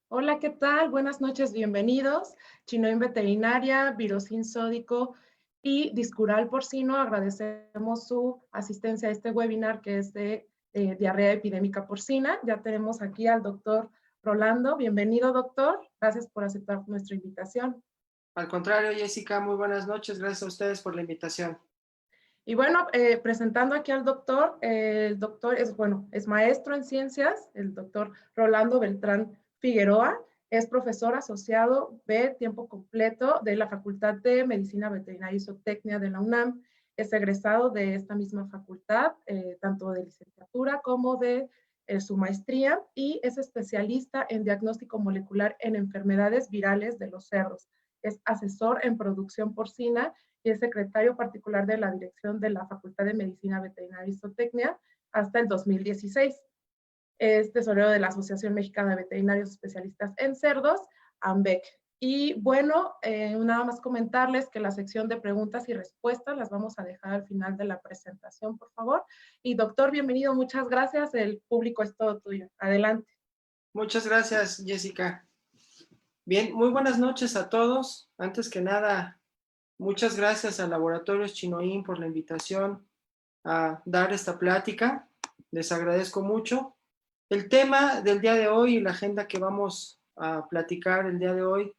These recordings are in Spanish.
Hola, ¿qué tal? Buenas noches, bienvenidos. Chinoin Veterinaria, Virosin Sódico y Discural Porcino. Agradecemos su asistencia a este webinar que es de diarrea epidémica porcina. Ya tenemos aquí al doctor Rolando. Bienvenido, doctor. Gracias por aceptar nuestra invitación. Al contrario, Jessica, muy buenas noches. Gracias a ustedes por la invitación. Y bueno, presentando aquí al doctor, el doctor es maestro en ciencias, el doctor Rolando Beltrán Figueroa, es profesor asociado de tiempo completo de la Facultad de Medicina Veterinaria y Zootecnia de la UNAM, es egresado de esta misma facultad, tanto de licenciatura como de su maestría, y es especialista en diagnóstico molecular en enfermedades virales de los cerdos. Es asesor en producción porcina y es secretario particular de la dirección de la Facultad de Medicina Veterinaria y Zootecnia hasta el 2016. Es tesorero de la Asociación Mexicana de Veterinarios Especialistas en Cerdos, AMVEC. Y bueno, nada más comentarles que la sección de preguntas y respuestas las vamos a dejar al final de la presentación, por favor. Y doctor, bienvenido, muchas gracias. El público es todo tuyo. Adelante. Muchas gracias, Jessica. Bien, muy buenas noches a todos. Antes que nada, muchas gracias a Laboratorios Chinoin por la invitación a dar esta plática. Les agradezco mucho. El tema del día de hoy y la agenda que vamos a platicar el día de hoy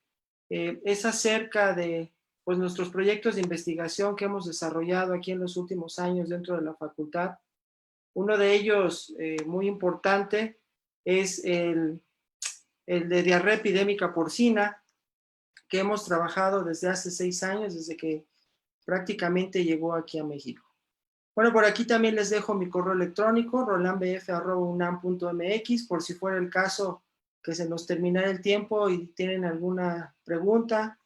es acerca de nuestros proyectos de investigación que hemos desarrollado aquí en los últimos años dentro de la facultad. Uno de ellos muy importante es el de diarrea epidémica porcina, que hemos trabajado desde hace 6 años, desde que prácticamente llegó aquí a México. Bueno, por aquí también les dejo mi correo electrónico, rolandbf@unam.mx, por si fuera el caso que se nos terminara el tiempo y tienen alguna pregunta,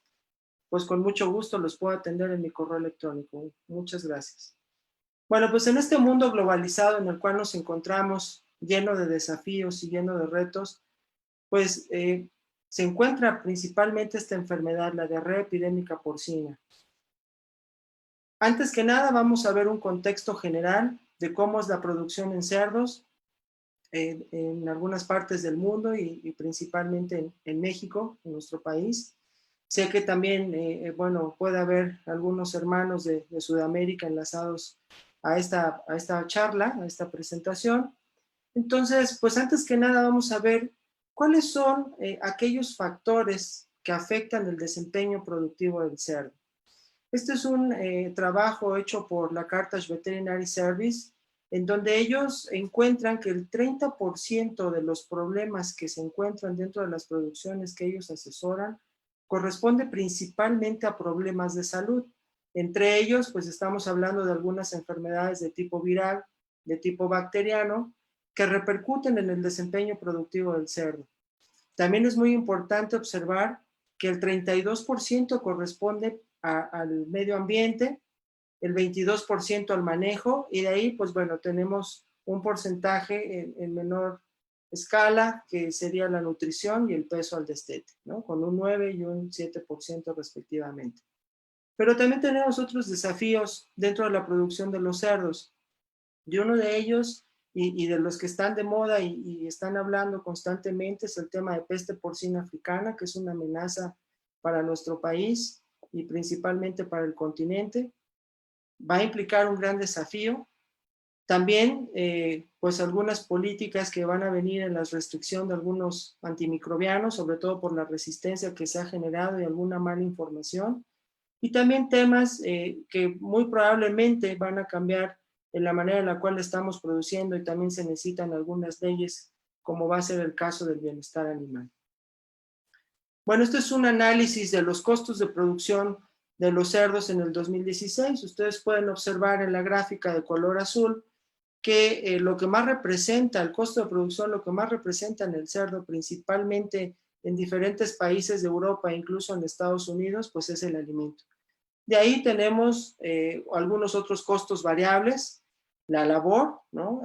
pues con mucho gusto los puedo atender en mi correo electrónico. Muchas gracias. Bueno, pues en este mundo globalizado en el cual nos encontramos, lleno de desafíos y lleno de retos, pues se encuentra principalmente esta enfermedad, la diarrea epidémica porcina. Antes que nada, vamos a ver un contexto general de cómo es la producción en cerdos en algunas partes del mundo y principalmente en México, en nuestro país. Sé que también, puede haber algunos hermanos de Sudamérica enlazados a esta charla, a esta presentación. Entonces, pues antes que nada vamos a ver cuáles son aquellos factores que afectan el desempeño productivo del cerdo. Este es un trabajo hecho por la Carthage Veterinary Service, en donde ellos encuentran que el 30% de los problemas que se encuentran dentro de las producciones que ellos asesoran corresponde principalmente a problemas de salud. Entre ellos, pues estamos hablando de algunas enfermedades de tipo viral, de tipo bacteriano, que repercuten en el desempeño productivo del cerdo. También es muy importante observar que el 32% corresponde al medio ambiente, el 22% al manejo, y de ahí, pues bueno, tenemos un porcentaje en menor escala, que sería la nutrición y el peso al destete, ¿no? Con un 9 y un 7% respectivamente. Pero también tenemos otros desafíos dentro de la producción de los cerdos, y uno de ellos, y de los que están de moda y están hablando constantemente, es el tema de peste porcina africana, que es una amenaza para nuestro país y principalmente para el continente. Va a implicar un gran desafío También, pues algunas políticas que van a venir en la restricción de algunos antimicrobianos, sobre todo por la resistencia que se ha generado y alguna mala información. Y también temas que muy probablemente van a cambiar en la manera en la cual estamos produciendo y también se necesitan algunas leyes, como va a ser el caso del bienestar animal. Bueno, este es un análisis de los costos de producción de los cerdos en el 2016. Ustedes pueden observar en la gráfica de color azul que lo que más representa, el costo de producción, lo que más representa en el cerdo, principalmente en diferentes países de Europa, incluso en Estados Unidos, pues es el alimento. De ahí tenemos algunos otros costos variables, la labor, ¿no?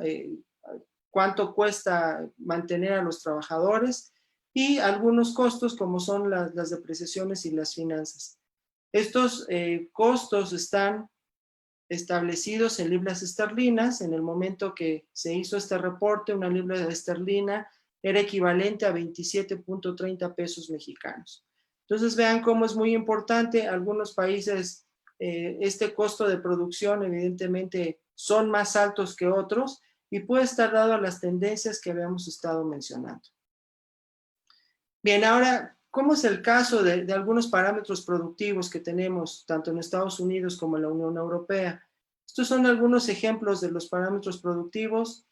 Cuánto cuesta mantener a los trabajadores y algunos costos como son las depreciaciones y las finanzas. Estos costos están establecidos en libras esterlinas. En el momento que se hizo este reporte, una libra esterlina era equivalente a 27.30 pesos mexicanos. Entonces vean cómo es muy importante. Algunos países este costo de producción evidentemente son más altos que otros y puede estar dado a las tendencias que habíamos estado mencionando. Bien, ahora, ¿cómo es el caso de algunos parámetros productivos que tenemos tanto en Estados Unidos como en la Unión Europea? Estos son algunos ejemplos de los parámetros productivos.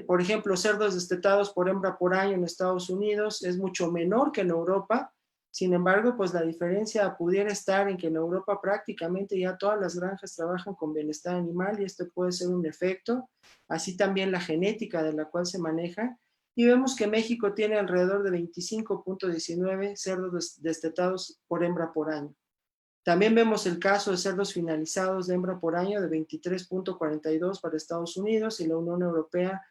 Por ejemplo, cerdos destetados por hembra por año en Estados Unidos es mucho menor que en Europa. Sin embargo, pues la diferencia pudiera estar en que en Europa prácticamente ya todas las granjas trabajan con bienestar animal y este puede ser un efecto. Así también la genética de la cual se maneja. Y vemos que México tiene alrededor de 25.19 cerdos destetados por hembra por año. También vemos el caso de cerdos finalizados de hembra por año de 23.42 para Estados Unidos y la Unión Europea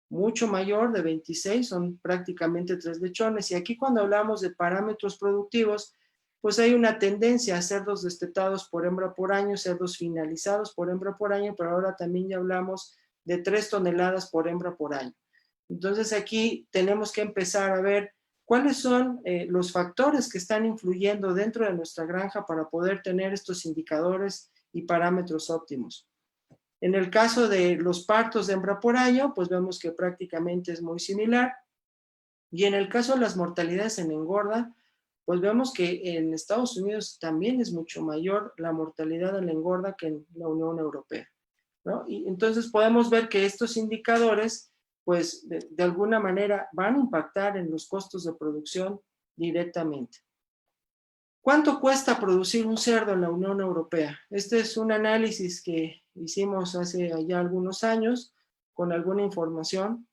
mucho mayor, de 26, son prácticamente 3 lechones. Y aquí cuando hablamos de parámetros productivos, pues hay una tendencia a cerdos destetados por hembra por año, cerdos finalizados por hembra por año, pero ahora también ya hablamos de 3 toneladas por hembra por año. Entonces aquí tenemos que empezar a ver cuáles son los factores que están influyendo dentro de nuestra granja para poder tener estos indicadores y parámetros óptimos. En el caso de los partos de hembra por año, pues vemos que prácticamente es muy similar. Y en el caso de las mortalidades en engorda, pues vemos que en Estados Unidos también es mucho mayor la mortalidad en la engorda que en la Unión Europea, ¿no? Y entonces podemos ver que estos indicadores pues de alguna manera van a impactar en los costos de producción directamente. ¿Cuánto cuesta producir un cerdo en la Unión Europea? Este es un análisis que hicimos hace ya algunos años con alguna información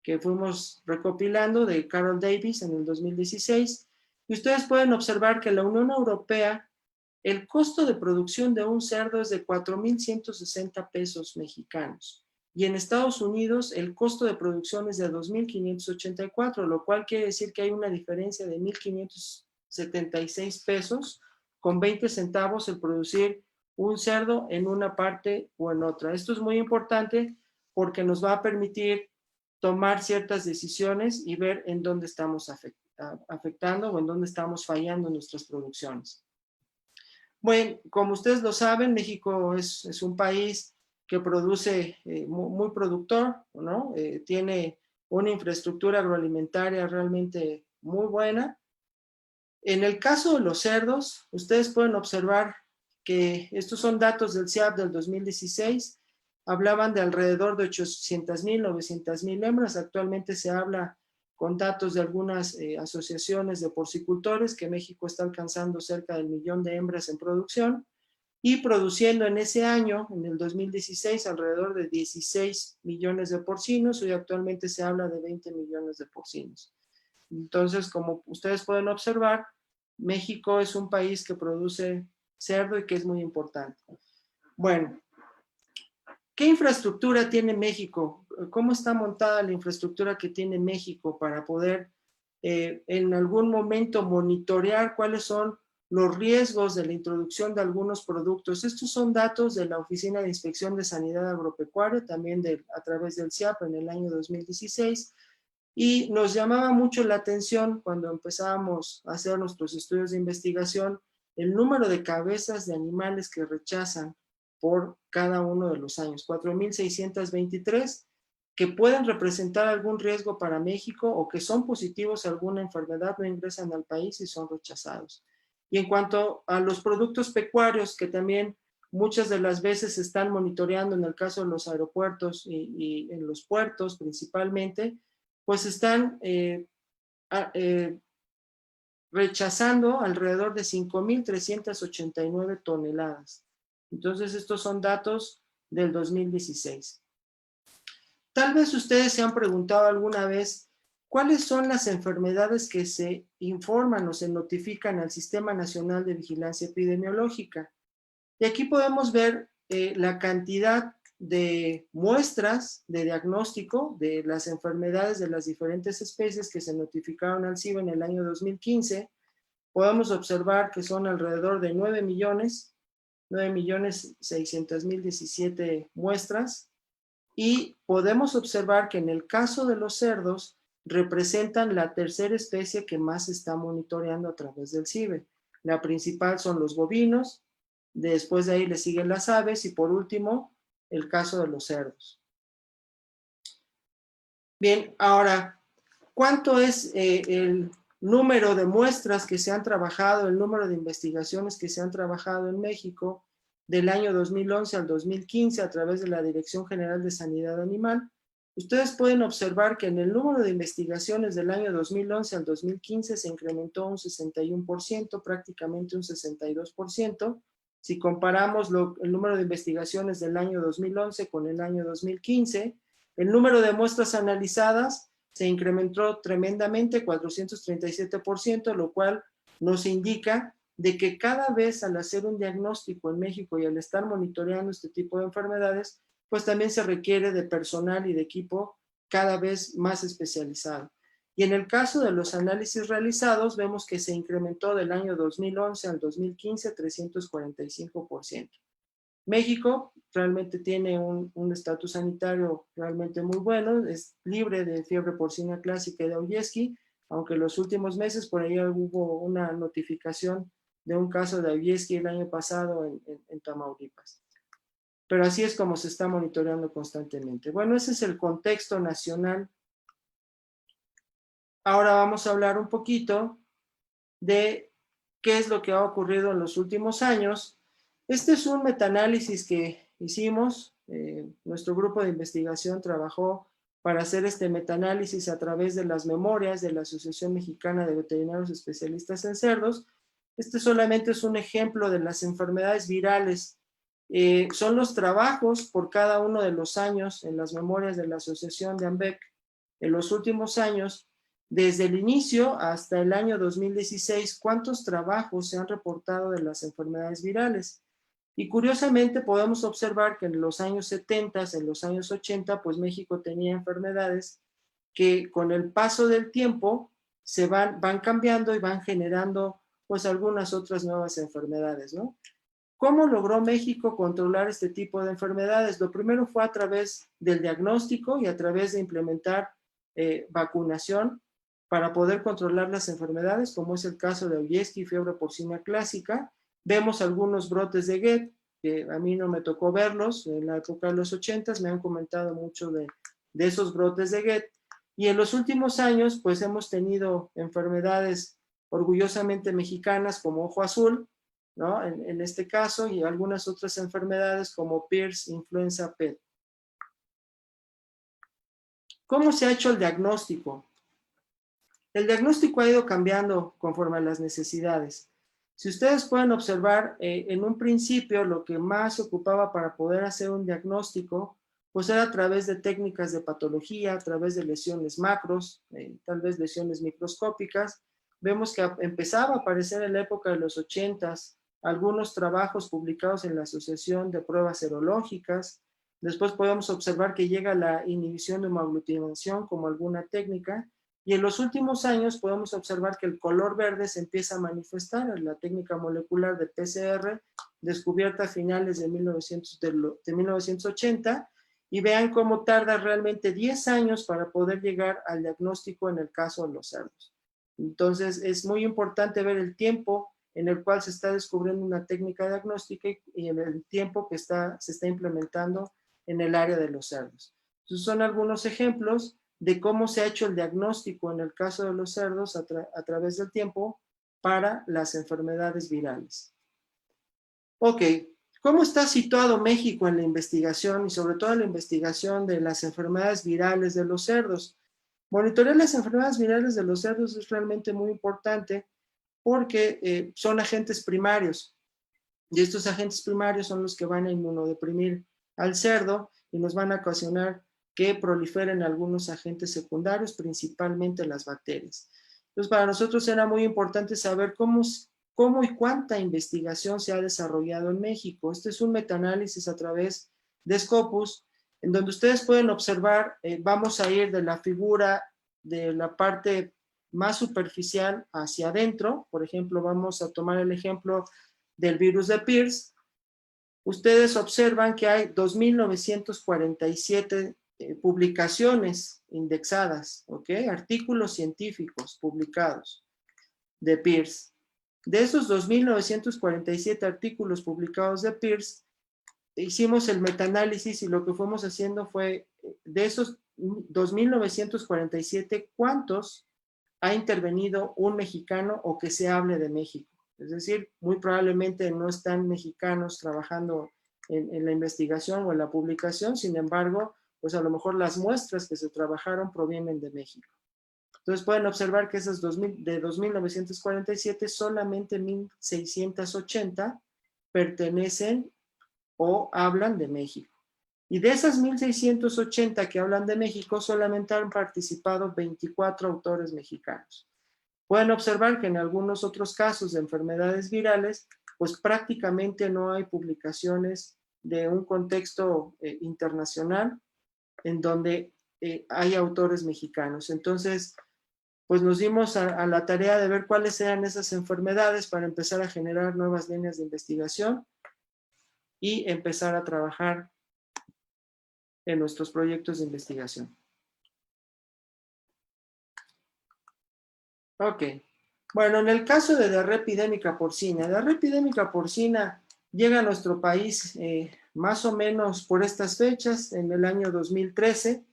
que fuimos recopilando de Carol Davis en el 2016. Y ustedes pueden observar que en la Unión Europea el costo de producción de un cerdo es de 4.160 pesos mexicanos. Y en Estados Unidos el costo de producción es de 2.584, lo cual quiere decir que hay una diferencia de 1.576 pesos con 20 centavos el producir un cerdo en una parte o en otra. Esto es muy importante porque nos va a permitir tomar ciertas decisiones y ver en dónde estamos afectando o en dónde estamos fallando en nuestras producciones. Bueno, como ustedes lo saben, México es un país que produce muy productor, ¿no? Tiene una infraestructura agroalimentaria realmente muy buena. En el caso de los cerdos, ustedes pueden observar que estos son datos del CIAP del 2016, hablaban de alrededor de 800,000, 900,000 hembras, actualmente se habla con datos de algunas asociaciones de porcicultores que México está alcanzando cerca del 1,000,000 de hembras en producción y produciendo en ese año, en el 2016, alrededor de 16 millones de porcinos. Hoy actualmente se habla de 20 millones de porcinos. Entonces, como ustedes pueden observar, México es un país que produce cerdo y que es muy importante. Bueno, ¿qué infraestructura tiene México? ¿Cómo está montada la infraestructura que tiene México para poder en algún momento monitorear cuáles son los riesgos de la introducción de algunos productos? Estos son datos de la Oficina de Inspección de Sanidad Agropecuaria, también a través del CIAP en el año 2016, y nos llamaba mucho la atención cuando empezábamos a hacer nuestros estudios de investigación el número de cabezas de animales que rechazan por cada uno de los años, 4,623 que pueden representar algún riesgo para México o que son positivos a alguna enfermedad, no ingresan al país y son rechazados. Y en cuanto a los productos pecuarios, que también muchas de las veces se están monitoreando en el caso de los aeropuertos y en los puertos principalmente, pues están rechazando alrededor de 5,389 toneladas. Entonces, estos son datos del 2016. Tal vez ustedes se han preguntado alguna vez cuáles son las enfermedades que se informan o se notifican al Sistema Nacional de Vigilancia Epidemiológica. Y aquí podemos ver la cantidad de muestras de diagnóstico de las enfermedades de las diferentes especies que se notificaron al CIVE en el año 2015. Podemos observar que son alrededor de 9,600,017 muestras, y podemos observar que en el caso de los cerdos representan la tercera especie que más se está monitoreando a través del CIVE. La principal son los bovinos, después de ahí le siguen las aves y por último el caso de los cerdos. Bien, ahora, ¿cuánto es el número de muestras que se han trabajado, el número de investigaciones que se han trabajado en México del año 2011 al 2015 a través de la Dirección General de Sanidad Animal? Ustedes pueden observar que en el número de investigaciones del año 2011 al 2015 se incrementó un 61%, prácticamente un 62%. Si comparamos el número de investigaciones del año 2011 con el año 2015, el número de muestras analizadas se incrementó tremendamente, 437%, lo cual nos indica de que cada vez al hacer un diagnóstico en México y al estar monitoreando este tipo de enfermedades, pues también se requiere de personal y de equipo cada vez más especializado. Y en el caso de los análisis realizados, vemos que se incrementó del año 2011 al 2015 345%. México realmente tiene un estatus sanitario realmente muy bueno, es libre de fiebre porcina clásica y de Aujeszky, aunque en los últimos meses por ahí hubo una notificación de un caso de Aujeszky el año pasado en Tamaulipas. Pero así es como se está monitoreando constantemente. Bueno, ese es el contexto nacional. Ahora vamos a hablar un poquito de qué es lo que ha ocurrido en los últimos años. Este es un metaanálisis que hicimos. Nuestro grupo de investigación trabajó para hacer este metaanálisis a través de las memorias de la Asociación Mexicana de Veterinarios Especialistas en Cerdos. Este solamente es un ejemplo de las enfermedades virales. Son los trabajos por cada uno de los años en las memorias de la Asociación de AMBEC en los últimos años, desde el inicio hasta el año 2016, cuántos trabajos se han reportado de las enfermedades virales. Y curiosamente podemos observar que en los años 70, en los años 80, pues México tenía enfermedades que con el paso del tiempo se van cambiando y van generando pues algunas otras nuevas enfermedades, ¿no? ¿Cómo logró México controlar este tipo de enfermedades? Lo primero fue a través del diagnóstico y a través de implementar vacunación para poder controlar las enfermedades, como es el caso de Aujeszky y fiebre porcina clásica. Vemos algunos brotes de GET, que a mí no me tocó verlos en la época de los 80s, me han comentado mucho de esos brotes de GET. Y en los últimos años, pues hemos tenido enfermedades orgullosamente mexicanas como ojo azul, ¿no? En este caso, y algunas otras enfermedades como PIRS, influenza P. ¿Cómo se ha hecho el diagnóstico? El diagnóstico ha ido cambiando conforme a las necesidades. Si ustedes pueden observar, en un principio lo que más se ocupaba para poder hacer un diagnóstico, pues era a través de técnicas de patología, a través de lesiones macros, tal vez lesiones microscópicas. Vemos que empezaba a aparecer en la época de los 80s algunos trabajos publicados en la Asociación de Pruebas Serológicas. Después podemos observar que llega la inhibición de hemoaglutinación como alguna técnica. Y en los últimos años podemos observar que el color verde se empieza a manifestar en la técnica molecular de PCR, descubierta a finales de 1980, y vean cómo tarda realmente 10 años para poder llegar al diagnóstico en el caso de los cerdos. Entonces es muy importante ver el tiempo en el cual se está descubriendo una técnica diagnóstica y en el tiempo que se está implementando en el área de los cerdos. Entonces son algunos ejemplos de cómo se ha hecho el diagnóstico en el caso de los cerdos a través del tiempo para las enfermedades virales. Ok, ¿cómo está situado México en la investigación y sobre todo en la investigación de las enfermedades virales de los cerdos? Monitorear las enfermedades virales de los cerdos es realmente muy importante porque son agentes primarios y estos agentes primarios son los que van a inmunodeprimir al cerdo y nos van a ocasionar que proliferen algunos agentes secundarios, principalmente las bacterias. Entonces, para nosotros era muy importante saber cómo y cuánta investigación se ha desarrollado en México. Este es un metaanálisis a través de Scopus, en donde ustedes pueden observar, vamos a ir de la figura de la parte más superficial hacia adentro. Por ejemplo, vamos a tomar el ejemplo del virus de Pierce. Ustedes observan que hay 2.947 publicaciones indexadas, ¿ok? Artículos científicos publicados de Pierce. De esos 2.947 artículos publicados de Pierce, hicimos el metaanálisis y lo que fuimos haciendo fue, de esos 2.947, ¿cuántos ha intervenido un mexicano o que se hable de México? Es decir, muy probablemente no están mexicanos trabajando en la investigación o en la publicación, sin embargo, pues a lo mejor las muestras que se trabajaron provienen de México. Entonces pueden observar que esas de 2.947, solamente 1.680 pertenecen o hablan de México. Y de esas 1.680 que hablan de México, solamente han participado 24 autores mexicanos. Pueden observar que en algunos otros casos de enfermedades virales, pues prácticamente no hay publicaciones de un contexto internacional en donde hay autores mexicanos. Entonces, pues nos dimos a la tarea de ver cuáles eran esas enfermedades para empezar a generar nuevas líneas de investigación y empezar a trabajar en nuestros proyectos de investigación. Ok. Bueno, en el caso de diarrea epidémica porcina llega a nuestro país más o menos por estas fechas, en el año 2013.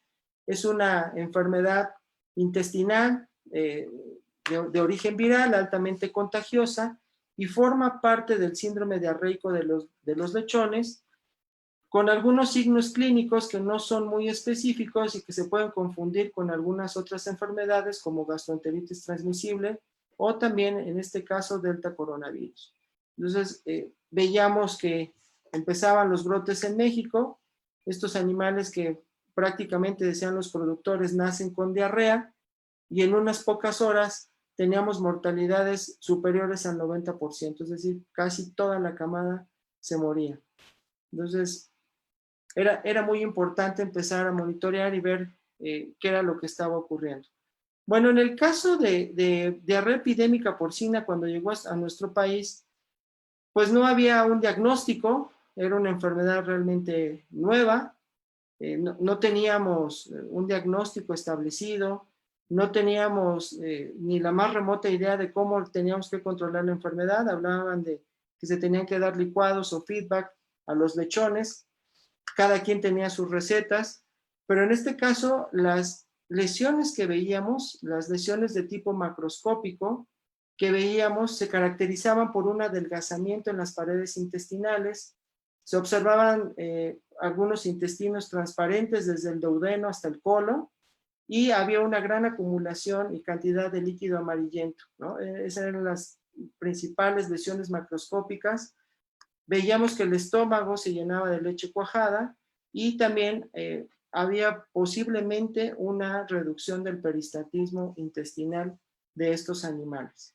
Es una enfermedad intestinal de origen viral, altamente contagiosa, y forma parte del síndrome diarreico de los lechones, con algunos signos clínicos que no son muy específicos y que se pueden confundir con algunas otras enfermedades como gastroenteritis transmisible o también, en este caso, delta coronavirus. Entonces, veíamos que empezaban los brotes en México. Estos animales que prácticamente, decían los productores, nacen con diarrea, y en unas pocas horas teníamos mortalidades superiores al 90%, es decir, casi toda la camada se moría. Entonces, era muy importante empezar a monitorear y ver qué era lo que estaba ocurriendo. Bueno, en el caso de diarrea epidémica porcina, cuando llegó a nuestro país, pues no había un diagnóstico, era una enfermedad realmente nueva, no teníamos un diagnóstico establecido, no teníamos ni la más remota idea de cómo teníamos que controlar la enfermedad. Hablaban de que se tenían que dar licuados o feedback a los lechones, cada quien tenía sus recetas, pero en este caso las lesiones que veíamos, las lesiones de tipo macroscópico que veíamos, se caracterizaban por un adelgazamiento en las paredes intestinales. Se observaban algunos intestinos transparentes desde el duodeno hasta el colon, y había una gran acumulación y cantidad de líquido amarillento, ¿no? Esas eran las principales lesiones macroscópicas. Veíamos que el estómago se llenaba de leche cuajada y también había posiblemente una reducción del peristatismo intestinal de estos animales.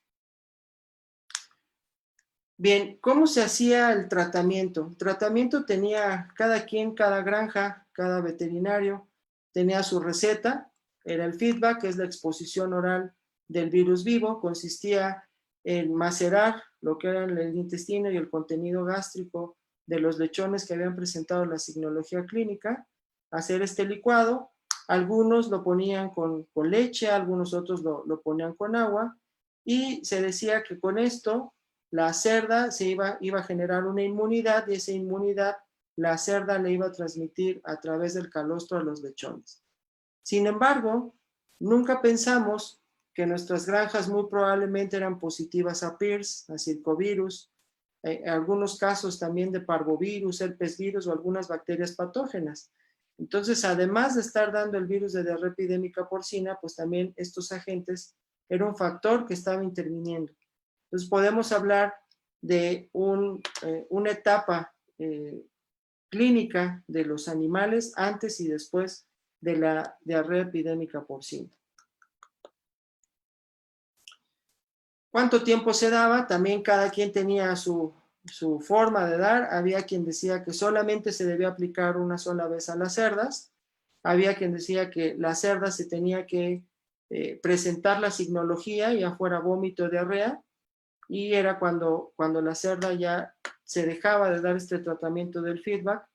Bien, ¿cómo se hacía el tratamiento? El tratamiento tenía cada quien, cada granja, cada veterinario tenía su receta. Era el feedback, que es la exposición oral del virus vivo. Consistía en macerar lo que era el intestino y el contenido gástrico de los lechones que habían presentado la signología clínica, hacer este licuado. Algunos lo ponían con leche, algunos otros lo ponían con agua, y se decía que con esto la cerda iba a generar una inmunidad, y esa inmunidad la cerda le iba a transmitir a través del calostro a los lechones. Sin embargo, nunca pensamos que nuestras granjas muy probablemente eran positivas a PIRS, a circovirus, algunos casos también de parvovirus, herpesvirus o algunas bacterias patógenas. Entonces, además de estar dando el virus de diarrea epidémica porcina, pues también estos agentes eran un factor que estaba interviniendo. Entonces, podemos hablar de una etapa clínica de los animales antes y después de la diarrea epidémica porcina. ¿Cuánto tiempo se daba? También cada quien tenía su forma de dar. Había quien decía que solamente se debía aplicar una sola vez a las cerdas. Había quien decía que la cerda se tenía que presentar la signología, ya fuera vómito o diarrea, y era cuando la cerda ya se dejaba de dar este tratamiento del feedback,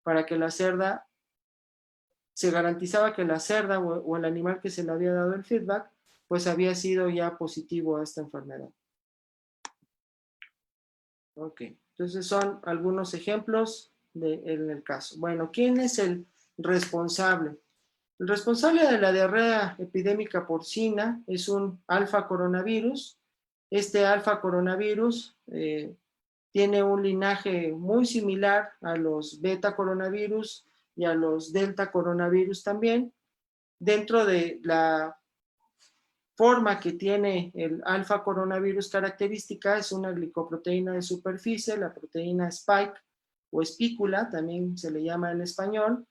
para que la cerda, se garantizaba que la cerda o el animal que se le había dado el feedback, pues había sido ya positivo a esta enfermedad. Ok, entonces son algunos ejemplos en el caso. Bueno, ¿quién es el responsable? El responsable de la diarrea epidémica porcina es un alfa coronavirus. Este alfa coronavirus tiene un linaje muy similar a los beta coronavirus y a los delta coronavirus también. Dentro de la forma que tiene el alfa coronavirus característica es una glicoproteína de superficie, la proteína spike o espícula, también se le llama en español,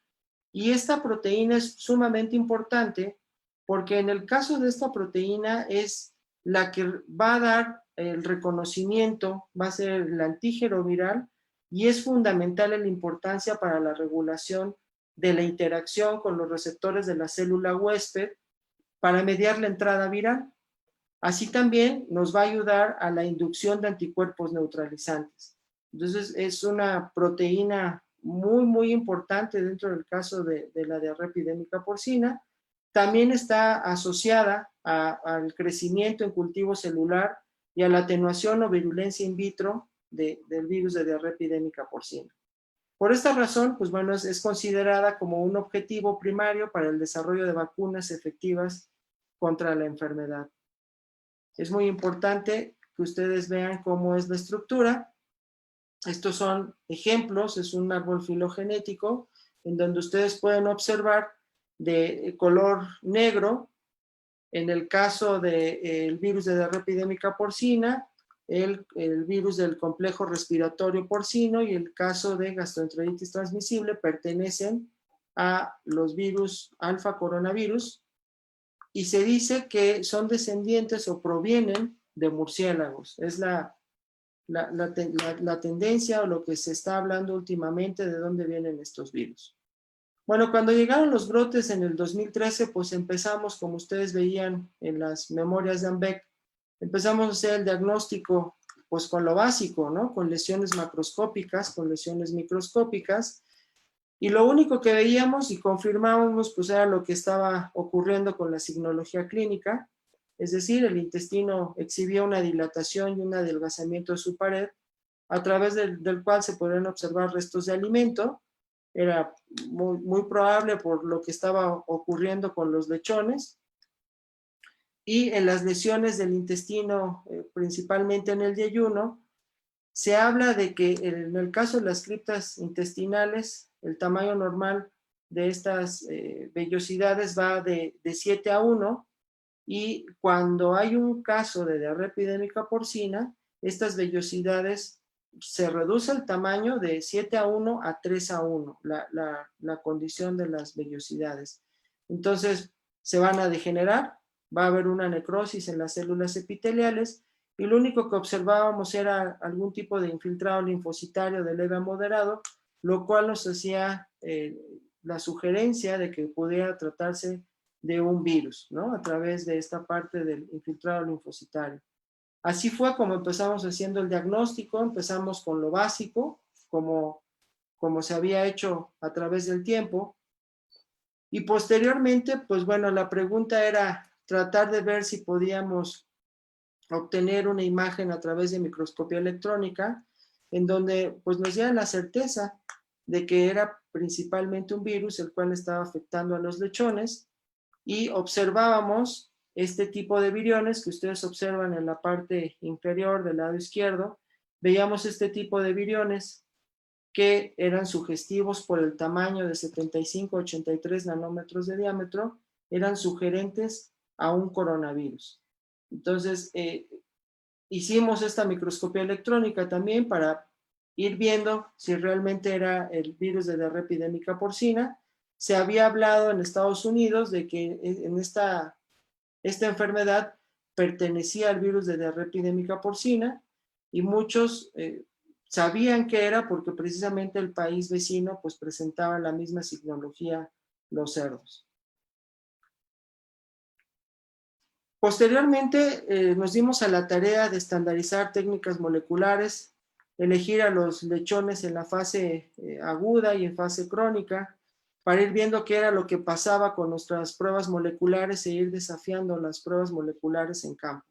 y esta proteína es sumamente importante porque en el caso de esta proteína es la que va a dar el reconocimiento, va a ser el antígeno viral, y es fundamental en la importancia para la regulación de la interacción con los receptores de la célula huésped para mediar la entrada viral. Así también nos va a ayudar a la inducción de anticuerpos neutralizantes. Entonces es una proteína muy, muy importante dentro del caso de la diarrea epidémica porcina. También está asociada al crecimiento en cultivo celular y a la atenuación o virulencia in vitro del virus de diarrea epidémica porcina. Por esta razón, pues bueno, es considerada como un objetivo primario para el desarrollo de vacunas efectivas contra la enfermedad. Es muy importante que ustedes vean cómo es la estructura. Estos son ejemplos, es un árbol filogenético en donde ustedes pueden observar de color negro, en el caso del virus de diarrea epidémica porcina, el virus del complejo respiratorio porcino y el caso de gastroenteritis transmisible pertenecen a los virus alfa coronavirus, y se dice que son descendientes o provienen de murciélagos. Es la tendencia o lo que se está hablando últimamente de dónde vienen estos virus. Bueno, cuando llegaron los brotes en el 2013, pues empezamos, como ustedes veían en las memorias de Ambeck, empezamos a hacer el diagnóstico pues con lo básico, ¿no? Con lesiones macroscópicas, con lesiones microscópicas, y lo único que veíamos y confirmábamos pues era lo que estaba ocurriendo con la signología clínica, es decir, el intestino exhibía una dilatación y un adelgazamiento de su pared, a través del cual se podían observar restos de alimento. Era muy, muy probable por lo que estaba ocurriendo con los lechones. Y en las lesiones del intestino, principalmente en el yeyuno, se habla de que en el caso de las criptas intestinales, el tamaño normal de estas vellosidades va de 7 a 1, y cuando hay un caso de diarrea epidémica porcina, estas vellosidades se reduce el tamaño de 7 a 1 a 3 a 1, la condición de las vellosidades. Entonces se van a degenerar, va a haber una necrosis en las células epiteliales, y lo único que observábamos era algún tipo de infiltrado linfocitario de leve a moderado, lo cual nos hacía la sugerencia de que pudiera tratarse de un virus, ¿no? A través de esta parte del infiltrado linfocitario. Así fue como empezamos haciendo el diagnóstico. Empezamos con lo básico, como se había hecho a través del tiempo, y posteriormente, pues bueno, la pregunta era tratar de ver si podíamos obtener una imagen a través de microscopía electrónica, en donde pues nos dieran la certeza de que era principalmente un virus el cual estaba afectando a los lechones, y observábamos este tipo de viriones que ustedes observan en la parte inferior del lado izquierdo. Veíamos este tipo de viriones que eran sugestivos por el tamaño de 75 a 83 nanómetros de diámetro, eran sugerentes a un coronavirus. Entonces, hicimos esta microscopía electrónica también para ir viendo si realmente era el virus de diarrea epidémica porcina. Se había hablado en Estados Unidos de que en esta enfermedad pertenecía al virus de diarrea epidémica porcina, y muchos sabían que era porque precisamente el país vecino pues presentaba la misma signología, los cerdos. Posteriormente nos dimos a la tarea de estandarizar técnicas moleculares, elegir a los lechones en la fase aguda y en fase crónica, para ir viendo qué era lo que pasaba con nuestras pruebas moleculares e ir desafiando las pruebas moleculares en campo.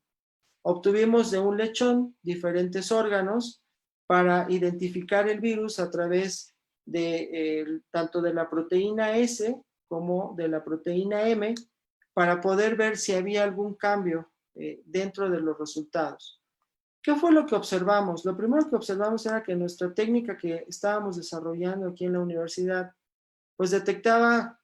Obtuvimos de un lechón diferentes órganos para identificar el virus a través de tanto de la proteína S como de la proteína M, para poder ver si había algún cambio dentro de los resultados. ¿Qué fue lo que observamos? Lo primero que observamos era que nuestra técnica que estábamos desarrollando aquí en la universidad, pues detectaba,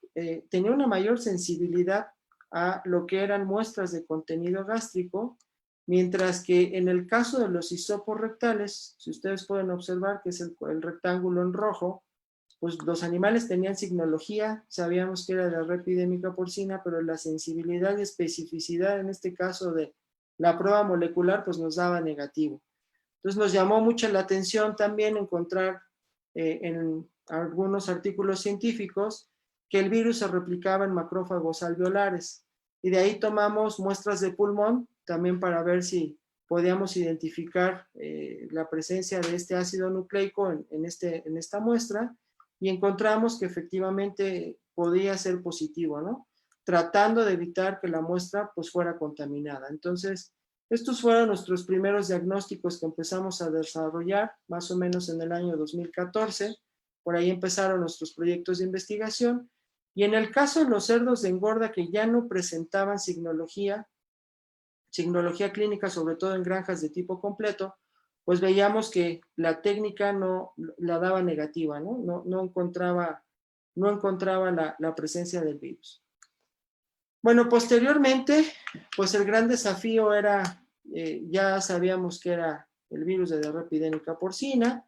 tenía una mayor sensibilidad a lo que eran muestras de contenido gástrico, mientras que en el caso de los hisopos rectales, si ustedes pueden observar que es el rectángulo en rojo, pues los animales tenían signología, sabíamos que era de diarrea epidémica porcina, pero la sensibilidad y especificidad en este caso de la prueba molecular pues nos daba negativo. Entonces nos llamó mucho la atención también encontrar en algunos artículos científicos que el virus se replicaba en macrófagos alveolares, y de ahí tomamos muestras de pulmón también para ver si podíamos identificar la presencia de este ácido nucleico en esta muestra, y encontramos que efectivamente podía ser positivo, ¿no? Tratando de evitar que la muestra pues fuera contaminada. Entonces, estos fueron nuestros primeros diagnósticos que empezamos a desarrollar más o menos en el año 2014. Por ahí empezaron nuestros proyectos de investigación. Y en el caso de los cerdos de engorda que ya no presentaban signología clínica, sobre todo en granjas de tipo completo, pues veíamos que la técnica no la daba negativa, no encontraba la presencia del virus. Bueno, posteriormente, pues el gran desafío era, ya sabíamos que era el virus de diarrea epidémica porcina,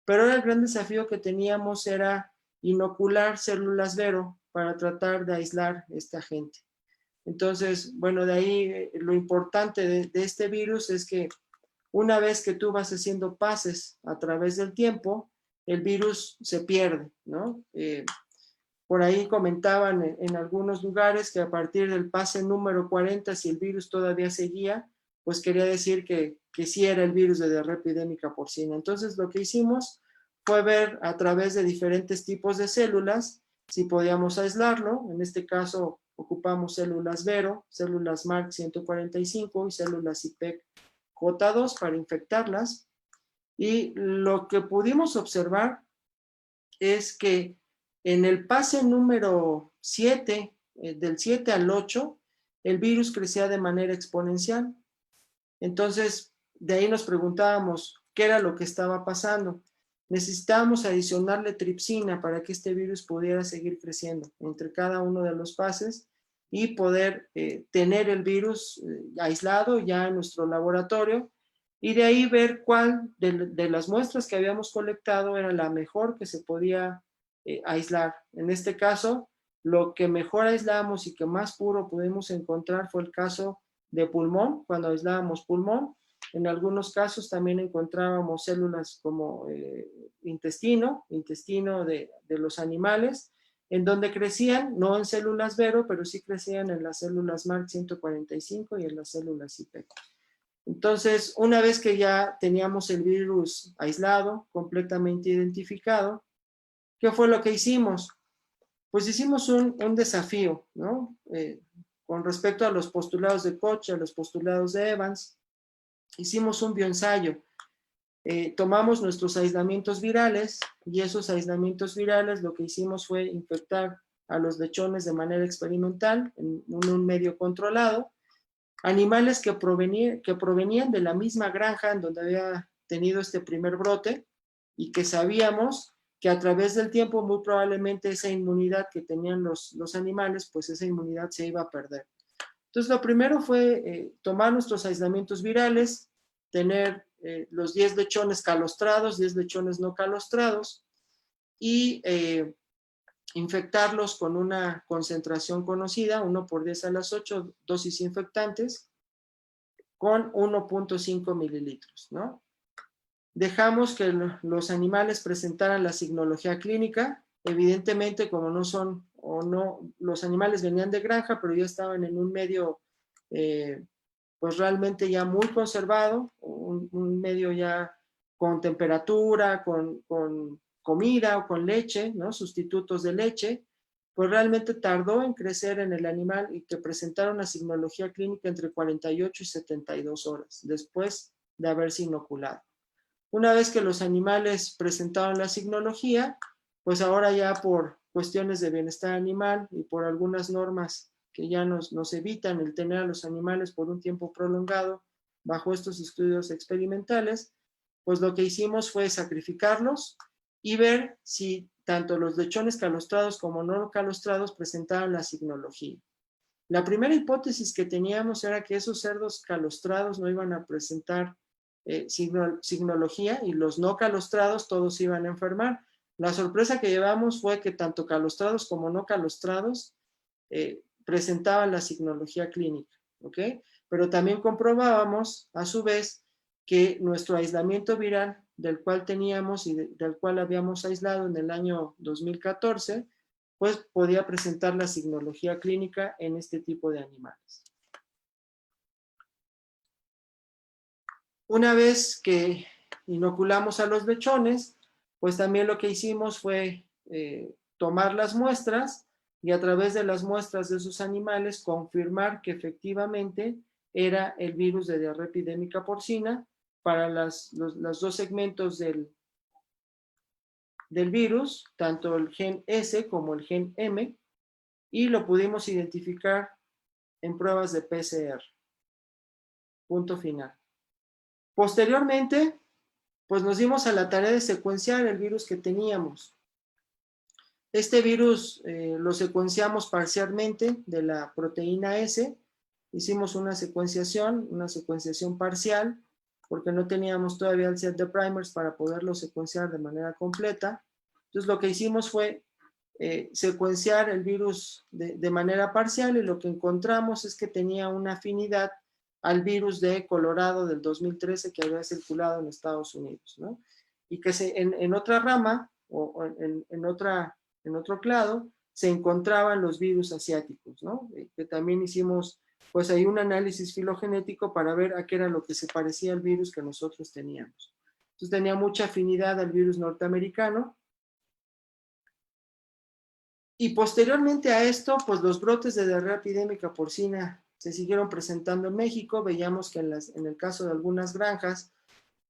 pero ahora el gran desafío que teníamos era inocular células Vero para tratar de aislar este agente. Entonces, bueno, de ahí lo importante de este virus es que una vez que tú vas haciendo pases a través del tiempo, el virus se pierde, ¿no? Por ahí comentaban en algunos lugares que a partir del pase número 40, si el virus todavía seguía, pues quería decir que sí era el virus de diarrea epidémica porcina. Entonces lo que hicimos fue ver a través de diferentes tipos de células si podíamos aislarlo. En este caso ocupamos células Vero, células Mark 145 y células IPEC J2 para infectarlas. Y lo que pudimos observar es que en el pase número 7, del 7 al 8, el virus crecía de manera exponencial. Entonces, de ahí nos preguntábamos qué era lo que estaba pasando. Necesitábamos adicionarle tripsina para que este virus pudiera seguir creciendo entre cada uno de los pases y poder tener el virus aislado ya en nuestro laboratorio, y de ahí ver cuál de las muestras que habíamos colectado era la mejor que se podía aislar. En este caso, lo que mejor aislamos y que más puro pudimos encontrar fue el caso de pulmón, cuando aislábamos pulmón. En algunos casos también encontrábamos células como intestino de los animales, en donde crecían, no en células Vero, pero sí crecían en las células Mark 145 y en las células IPEC. Entonces, una vez que ya teníamos el virus aislado, completamente identificado, ¿qué fue lo que hicimos? Pues hicimos un desafío, ¿no? Con respecto a los postulados de Koch, a los postulados de Evans, hicimos un bioensayo. Tomamos nuestros aislamientos virales y esos aislamientos virales lo que hicimos fue infectar a los lechones de manera experimental en un medio controlado, animales que provenían de la misma granja en donde había tenido este primer brote y que sabíamos que a través del tiempo muy probablemente esa inmunidad que tenían los animales, pues esa inmunidad se iba a perder. Entonces lo primero fue tomar nuestros aislamientos virales, tener los 10 lechones calostrados, 10 lechones no calostrados y infectarlos con una concentración conocida, 1 por 10 a las 8, dosis infectantes, con 1.5 mililitros, ¿no? Dejamos que los animales presentaran la signología clínica. Evidentemente, como no son, o no, los animales venían de granja, pero ya estaban en un medio, pues realmente ya muy conservado, un medio ya con temperatura, con comida o con leche, ¿no? Sustitutos de leche, pues realmente tardó en crecer en el animal y que presentara una signología clínica entre 48 y 72 horas después de haberse inoculado. Una vez que los animales presentaron la signología, pues ahora ya por cuestiones de bienestar animal y por algunas normas que ya nos evitan el tener a los animales por un tiempo prolongado bajo estos estudios experimentales, pues lo que hicimos fue sacrificarlos y ver si tanto los lechones calostrados como no calostrados presentaban la signología. La primera hipótesis que teníamos era que esos cerdos calostrados no iban a presentar signología y los no calostrados todos iban a enfermar. La sorpresa que llevamos fue que tanto calostrados como no calostrados presentaban la signología clínica, ¿ok? Pero también comprobábamos, a su vez, que nuestro aislamiento viral, del cual teníamos y del cual habíamos aislado en el año 2014, pues podía presentar la signología clínica en este tipo de animales. Una vez que inoculamos a los lechones, pues también lo que hicimos fue tomar las muestras y a través de las muestras de esos animales confirmar que efectivamente era el virus de diarrea epidémica porcina para los dos segmentos del virus, tanto el gen S como el gen M, y lo pudimos identificar en pruebas de PCR. Punto final. Posteriormente, pues nos dimos a la tarea de secuenciar el virus que teníamos. Este virus lo secuenciamos parcialmente de la proteína S. Hicimos una secuenciación parcial, porque no teníamos todavía el set de primers para poderlo secuenciar de manera completa. Entonces lo que hicimos fue secuenciar el virus de manera parcial y lo que encontramos es que tenía una afinidad al virus de Colorado del 2013 que había circulado en Estados Unidos, ¿no? Y que en otra rama o en otro clado se encontraban los virus asiáticos, ¿no? Que también hicimos pues ahí un análisis filogenético para ver a qué era lo que se parecía al virus que nosotros teníamos. Entonces tenía mucha afinidad al virus norteamericano. Y posteriormente a esto, pues los brotes de diarrea epidémica porcina se siguieron presentando en México. Veíamos que en el caso de algunas granjas,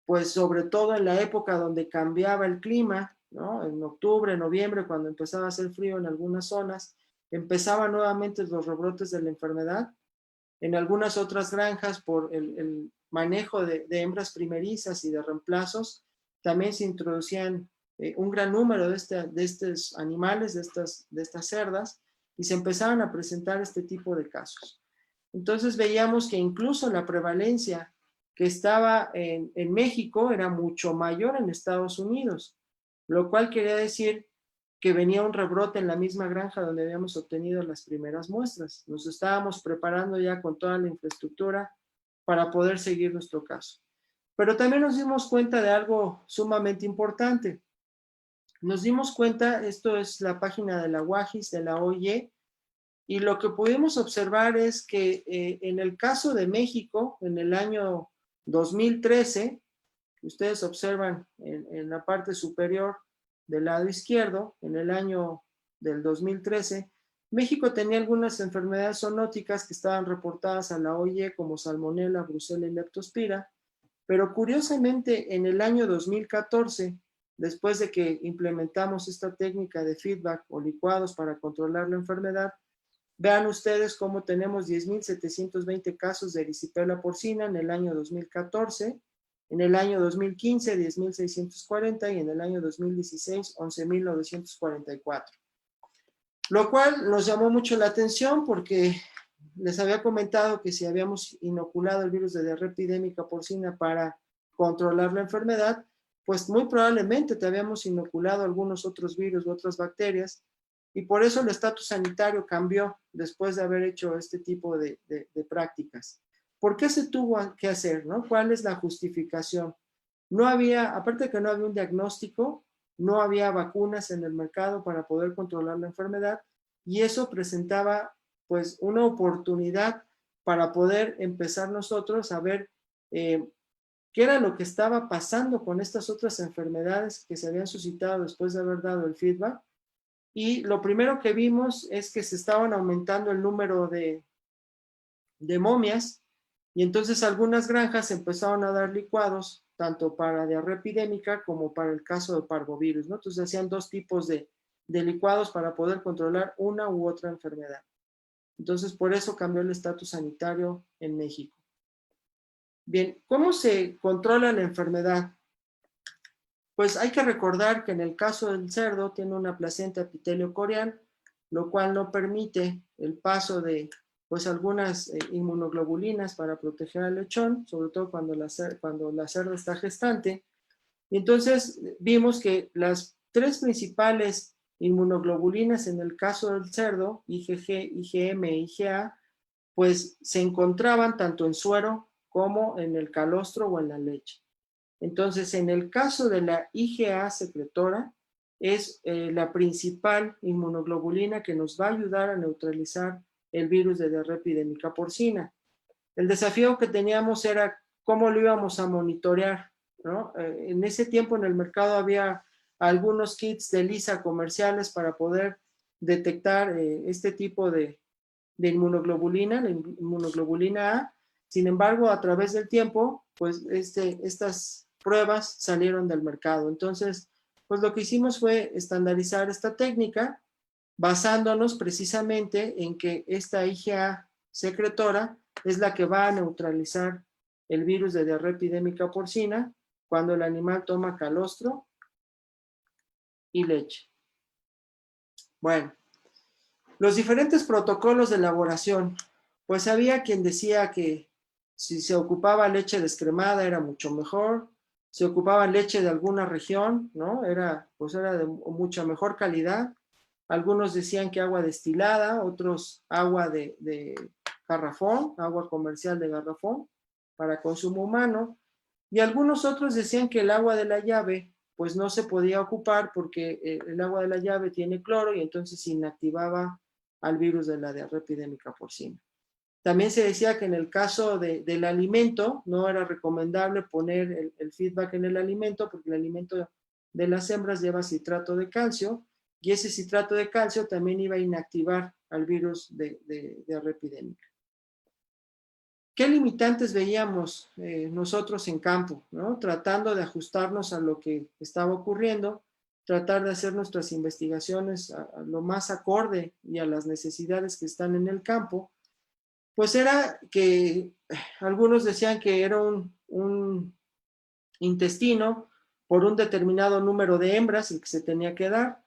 pues sobre todo en la época donde cambiaba el clima, ¿no? En octubre, noviembre, cuando empezaba a hacer frío en algunas zonas, empezaban nuevamente los rebrotes de la enfermedad. En algunas otras granjas, por el manejo de hembras primerizas y de reemplazos, también se introducían un gran número de estos animales, de estas cerdas, y se empezaban a presentar este tipo de casos. Entonces veíamos que incluso la prevalencia que estaba en México era mucho mayor en Estados Unidos, lo cual quería decir que venía un rebrote en la misma granja donde habíamos obtenido las primeras muestras. Nos estábamos preparando ya con toda la infraestructura para poder seguir nuestro caso. Pero también nos dimos cuenta de algo sumamente importante. Nos dimos cuenta, esto es la página de la UAGIS, de la OIE, y lo que pudimos observar es que en el caso de México, en el año 2013, ustedes observan en la parte superior del lado izquierdo, en el año del 2013, México tenía algunas enfermedades zoonóticas que estaban reportadas a la OIE como Salmonella, Brucella y Leptospira, Pero curiosamente en el año 2014, después de que implementamos esta técnica de feedback o licuados para controlar la enfermedad, vean ustedes cómo tenemos 10.720 casos de erisipela porcina en el año 2014, en el año 2015 10.640 y en el año 2016 11.944. Lo cual nos llamó mucho la atención porque les había comentado que si habíamos inoculado el virus de diarrea epidémica porcina para controlar la enfermedad, pues muy probablemente te habíamos inoculado algunos otros virus u otras bacterias, y por eso el estatus sanitario cambió después de haber hecho este tipo de prácticas. ¿Por qué se tuvo que hacer, no? ¿Cuál es la justificación? No había, aparte de que no había un diagnóstico, no había vacunas en el mercado para poder controlar la enfermedad, y eso presentaba pues una oportunidad para poder empezar nosotros a ver qué era lo que estaba pasando con estas otras enfermedades que se habían suscitado después de haber dado el feedback. Y lo primero que vimos es que se estaban aumentando el número de momias, y entonces algunas granjas empezaron a dar licuados, tanto para diarrea epidémica como para el caso de parvovirus, ¿no? Entonces hacían dos tipos de licuados para poder controlar una u otra enfermedad. Entonces por eso cambió el estatus sanitario en México. Bien, ¿cómo se controla la enfermedad? Pues hay que recordar que en el caso del cerdo tiene una placenta epitelio corial, lo cual no permite el paso de pues algunas inmunoglobulinas para proteger al lechón, sobre todo cuando la cerda está gestante. Y entonces vimos que las tres principales inmunoglobulinas en el caso del cerdo, IgG, IgM e IgA, pues se encontraban tanto en suero como en el calostro o en la leche. Entonces, en el caso de la IgA secretora, es la principal inmunoglobulina que nos va a ayudar a neutralizar el virus de diarrea epidémica porcina. El desafío que teníamos era cómo lo íbamos a monitorear, ¿no? En ese tiempo en el mercado había algunos kits de ELISA comerciales para poder detectar este tipo de inmunoglobulina, la inmunoglobulina A. Sin embargo, a través del tiempo, pues estas pruebas salieron del mercado. Entonces, pues lo que hicimos fue estandarizar esta técnica basándonos precisamente en que esta IgA secretora es la que va a neutralizar el virus de diarrea epidémica porcina cuando el animal toma calostro y leche. Bueno, los diferentes protocolos de elaboración. Pues había quien decía que si se ocupaba leche descremada era mucho mejor, se ocupaba leche de alguna región, ¿no? Era de mucha mejor calidad. Algunos decían que agua destilada, otros agua de garrafón, agua comercial de garrafón para consumo humano, y algunos otros decían que el agua de la llave pues no se podía ocupar porque el agua de la llave tiene cloro y entonces inactivaba al virus de la diarrea epidémica porcina. También se decía que en el caso del alimento no era recomendable poner el feedback en el alimento porque el alimento de las hembras lleva citrato de calcio y ese citrato de calcio también iba a inactivar al virus de diarrea epidémica. ¿Qué limitantes veíamos nosotros en campo, ¿no? Tratando de ajustarnos a lo que estaba ocurriendo, tratar de hacer nuestras investigaciones a lo más acorde y a las necesidades que están en el campo, pues era que algunos decían que era un intestino por un determinado número de hembras el que se tenía que dar.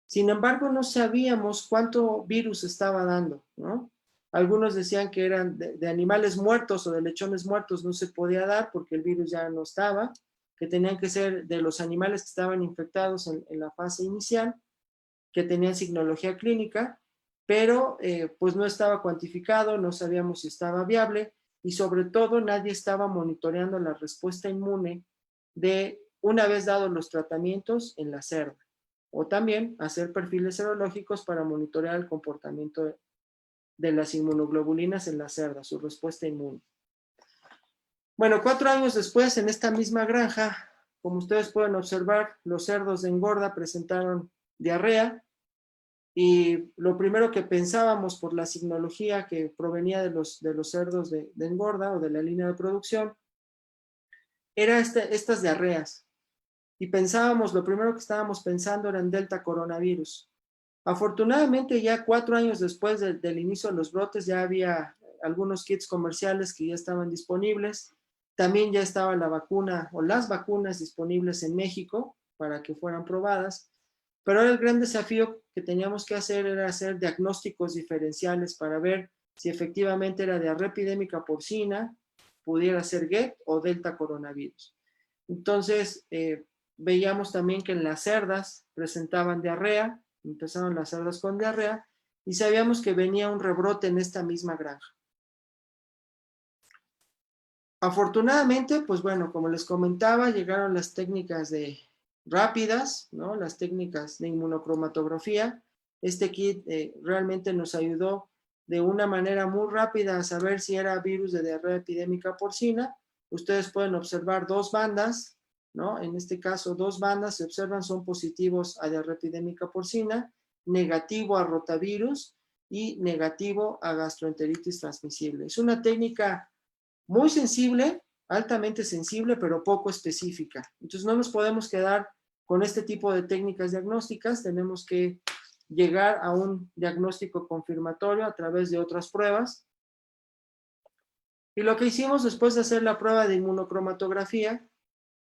Sin embargo, no sabíamos cuánto virus estaba dando, ¿no? Algunos decían que eran de animales muertos o de lechones muertos, no se podía dar porque el virus ya no estaba, que tenían que ser de los animales que estaban infectados en la fase inicial, que tenían signología clínica, pero pues no estaba cuantificado, no sabíamos si estaba viable y sobre todo nadie estaba monitoreando la respuesta inmune de una vez dados los tratamientos en la cerda, o también hacer perfiles serológicos para monitorear el comportamiento de las inmunoglobulinas en la cerda, su respuesta inmune. Bueno, 4 años después, en esta misma granja, como ustedes pueden observar, los cerdos de engorda presentaron diarrea y lo primero que pensábamos por la signología que provenía de los cerdos de engorda o de la línea de producción era estas diarreas. Y pensábamos, lo primero que estábamos pensando era en Delta coronavirus. Afortunadamente, ya 4 años después del inicio de los brotes, ya había algunos kits comerciales que ya estaban disponibles. También ya estaba la vacuna o las vacunas disponibles en México para que fueran probadas. Pero ahora el gran desafío que teníamos que hacer era hacer diagnósticos diferenciales para ver si efectivamente era diarrea epidémica porcina, pudiera ser GET o Delta coronavirus. Entonces, veíamos también que en las cerdas presentaban diarrea, empezaron las cerdas con diarrea, y sabíamos que venía un rebrote en esta misma granja. Afortunadamente, pues bueno, como les comentaba, llegaron las técnicas rápidas, ¿no? Las técnicas de inmunocromatografía. Este kit realmente nos ayudó de una manera muy rápida a saber si era virus de diarrea epidémica porcina. Ustedes pueden observar 2 bandas, ¿no? En este caso, 2 bandas se observan, son positivos a diarrea epidémica porcina, negativo a rotavirus y negativo a gastroenteritis transmisible. Es una técnica muy sensible, altamente sensible, pero poco específica. Entonces no nos podemos quedar con este tipo de técnicas diagnósticas, tenemos que llegar a un diagnóstico confirmatorio a través de otras pruebas. Y lo que hicimos después de hacer la prueba de inmunocromatografía,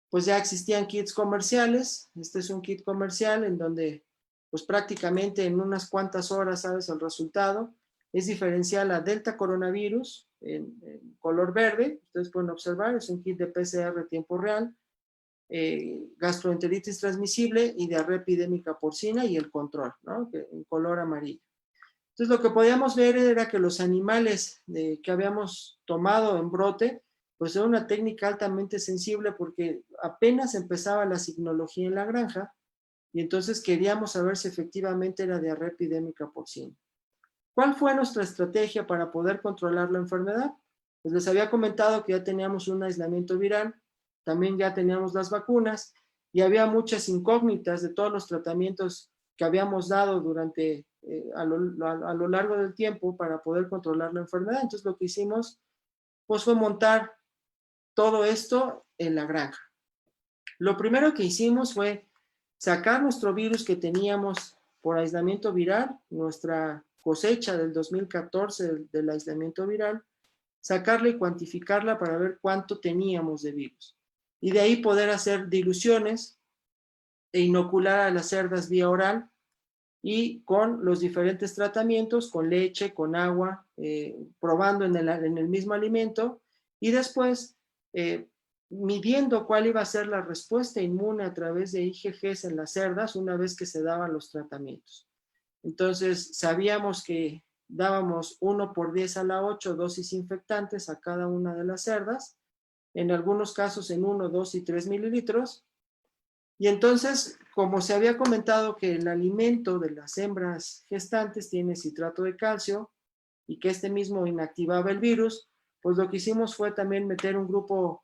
pues ya existían kits comerciales. Este es un kit comercial en donde pues prácticamente en unas cuantas horas sabes el resultado. Es diferencial a Delta coronavirus en color verde. Ustedes pueden observar, es un kit de PCR tiempo real, gastroenteritis transmisible y diarrea epidémica porcina y el control, ¿no? En color amarillo. Entonces lo que podíamos ver era que los animales que habíamos tomado en brote, pues era una técnica altamente sensible porque apenas empezaba la signología en la granja y entonces queríamos saber si efectivamente era diarrea epidémica porcina. ¿Cuál fue nuestra estrategia para poder controlar la enfermedad? Pues les había comentado que ya teníamos un aislamiento viral, también ya teníamos las vacunas y había muchas incógnitas de todos los tratamientos que habíamos dado durante a lo largo del tiempo para poder controlar la enfermedad. Entonces lo que hicimos pues fue montar todo esto en la granja. Lo primero que hicimos fue sacar nuestro virus que teníamos por aislamiento viral, nuestra cosecha del 2014 del aislamiento viral, sacarla y cuantificarla para ver cuánto teníamos de virus. Y de ahí poder hacer diluciones e inocular a las cerdas vía oral y con los diferentes tratamientos, con leche, con agua, probando en el mismo alimento y después midiendo cuál iba a ser la respuesta inmune a través de IgGs en las cerdas una vez que se daban los tratamientos. Entonces, sabíamos que dábamos 1 por 10 a la 8 dosis infectantes a cada una de las cerdas, en algunos casos en 1, 2 y 3 mililitros. Y entonces, como se había comentado que el alimento de las hembras gestantes tiene citrato de calcio y que este mismo inactivaba el virus, pues lo que hicimos fue también meter un grupo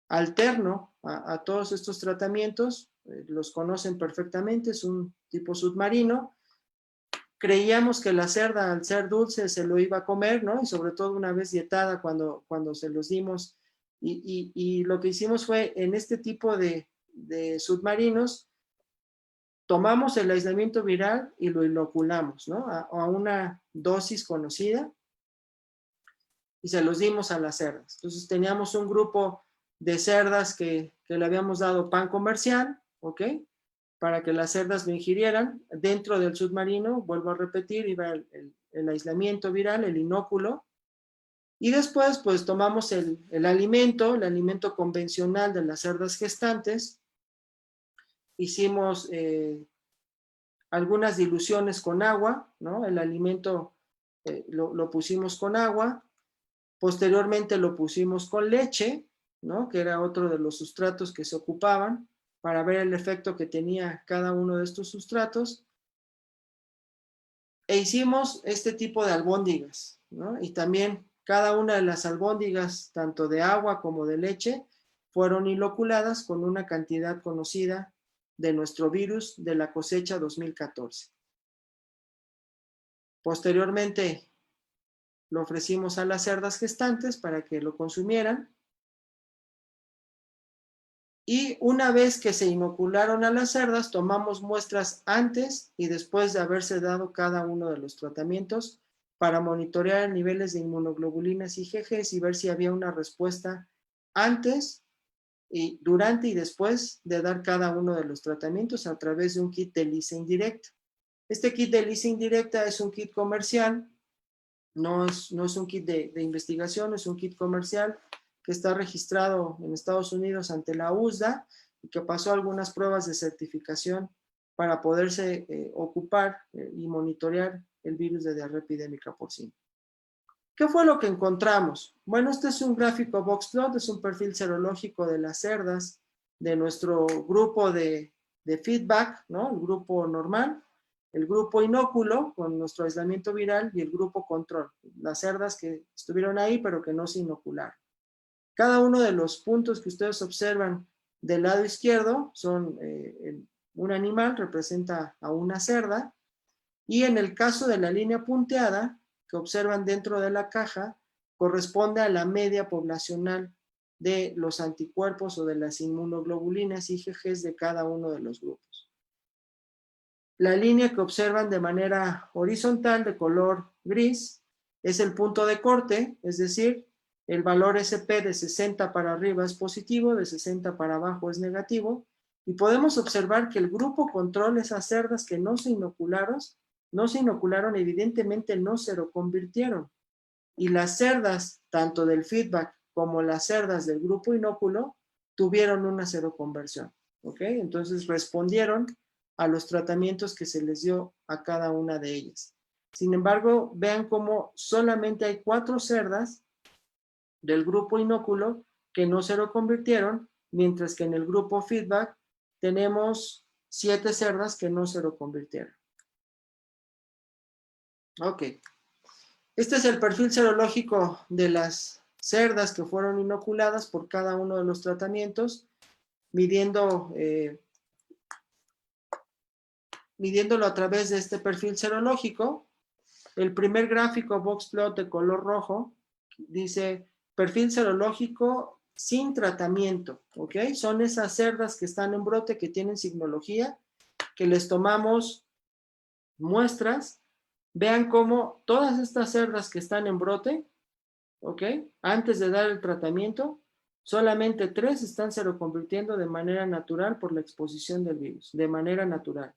alterno a todos estos tratamientos. Los conocen perfectamente, es un tipo submarino. Creíamos que la cerda, al ser dulce, se lo iba a comer, ¿no? Y sobre todo una vez dietada cuando se los dimos. Y lo que hicimos fue, en este tipo de submarinos, tomamos el aislamiento viral y lo inoculamos, ¿no? A una dosis conocida y se los dimos a las cerdas. Entonces teníamos un grupo de cerdas que le habíamos dado pan comercial, ¿ok? Para que las cerdas lo ingirieran. Dentro del submarino, vuelvo a repetir, iba el aislamiento viral, el inóculo, y después pues tomamos el alimento convencional de las cerdas gestantes, hicimos algunas diluciones con agua, ¿no? El alimento lo pusimos con agua, posteriormente lo pusimos con leche, ¿no? Que era otro de los sustratos que se ocupaban para ver el efecto que tenía cada uno de estos sustratos. E hicimos este tipo de albóndigas, ¿no? Y también cada una de las albóndigas, tanto de agua como de leche, fueron inoculadas con una cantidad conocida de nuestro virus de la cosecha 2014. Posteriormente lo ofrecimos a las cerdas gestantes para que lo consumieran. Y una vez que se inocularon a las cerdas, tomamos muestras antes y después de haberse dado cada uno de los tratamientos para monitorear niveles de inmunoglobulinas IgG y ver si había una respuesta antes, y durante y después de dar cada uno de los tratamientos a través de un kit de ELISA indirecta. Este kit de ELISA indirecta es un kit comercial, no es un kit de investigación, es un kit comercial que está registrado en Estados Unidos ante la USDA y que pasó algunas pruebas de certificación para poderse ocupar y monitorear el virus de diarrea epidémica porcina. ¿Qué fue lo que encontramos? Bueno, este es un gráfico boxplot, es un perfil serológico de las cerdas de nuestro grupo de feedback, ¿no? El grupo normal, el grupo inóculo con nuestro aislamiento viral y el grupo control, las cerdas que estuvieron ahí pero que no se inocularon. Cada uno de los puntos que ustedes observan del lado izquierdo son un animal, representa a una cerda, y en el caso de la línea punteada que observan dentro de la caja, corresponde a la media poblacional de los anticuerpos o de las inmunoglobulinas IgG de cada uno de los grupos. La línea que observan de manera horizontal de color gris es el punto de corte, es decir, el valor SP de 60 para arriba es positivo, de 60 para abajo es negativo, y podemos observar que el grupo control, esas cerdas que no se inocularon, evidentemente no seroconvirtieron. Y las cerdas, tanto del feedback como las cerdas del grupo inóculo, tuvieron una seroconversión. ¿Ok? Entonces respondieron a los tratamientos que se les dio a cada una de ellas. Sin embargo, vean cómo solamente hay 4 cerdas del grupo inóculo que no seroconvirtieron, mientras que en el grupo feedback tenemos 7 cerdas que no seroconvirtieron. Ok. Este es el perfil serológico de las cerdas que fueron inoculadas por cada uno de los tratamientos, midiéndolo a través de este perfil serológico. El primer gráfico boxplot de color rojo dice perfil serológico sin tratamiento, ¿ok? Son esas cerdas que están en brote, que tienen signología, que les tomamos muestras. Vean cómo todas estas cerdas que están en brote, ¿ok? Antes de dar el tratamiento, solamente 3 están seroconvirtiendo de manera natural por la exposición del virus, de manera natural.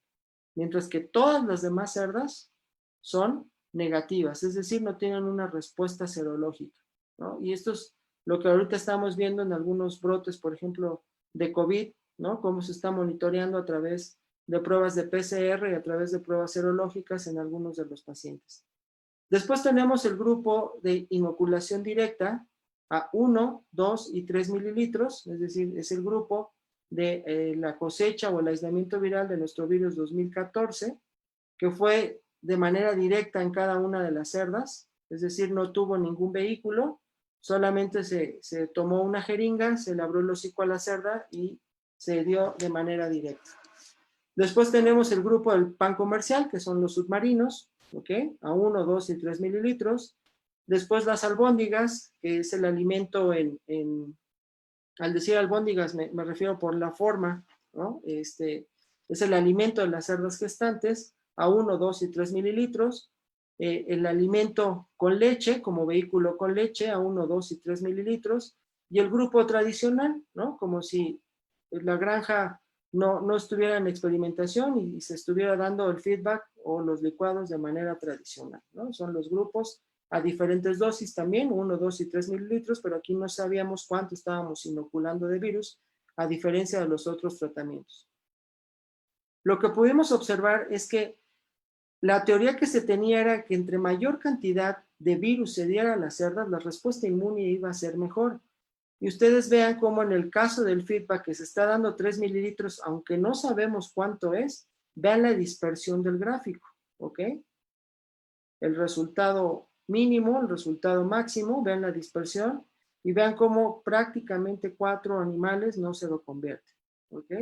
Mientras que todas las demás cerdas son negativas, es decir, no tienen una respuesta serológica, ¿no? Y esto es lo que ahorita estamos viendo en algunos brotes, por ejemplo, de COVID, ¿no? Cómo se está monitoreando a través de pruebas de PCR y a través de pruebas serológicas en algunos de los pacientes. Después tenemos el grupo de inoculación directa a 1, 2 y 3 mililitros, es decir, es el grupo de la cosecha o el aislamiento viral de nuestro virus 2014, que fue de manera directa en cada una de las cerdas, es decir, no tuvo ningún vehículo, solamente se tomó una jeringa, se le abrió el hocico a la cerda y se dio de manera directa. Después tenemos el grupo del pan comercial, que son los submarinos, ¿ok? A 1, 2 y 3 mililitros. Después las albóndigas, que es el alimento al decir albóndigas me refiero por la forma, ¿no? Es el alimento de las cerdas gestantes, a 1, 2 y 3 mililitros. El alimento con leche, como vehículo con leche, a 1, 2 y 3 mililitros. Y el grupo tradicional, ¿no? Como si la granja no estuviera en experimentación y se estuviera dando el feedback o los licuados de manera tradicional, ¿no? Son los grupos a diferentes dosis también, 1, 2 y 3 mililitros, pero aquí no sabíamos cuánto estábamos inoculando de virus, a diferencia de los otros tratamientos. Lo que pudimos observar es que la teoría que se tenía era que entre mayor cantidad de virus se diera a las cerdas, la respuesta inmune iba a ser mejor. Y ustedes vean cómo en el caso del feedback que se está dando 3 mililitros, aunque no sabemos cuánto es, vean la dispersión del gráfico, ¿ok? El resultado mínimo, el resultado máximo, vean la dispersión y vean cómo prácticamente 4 animales no se lo convierten, ¿ok?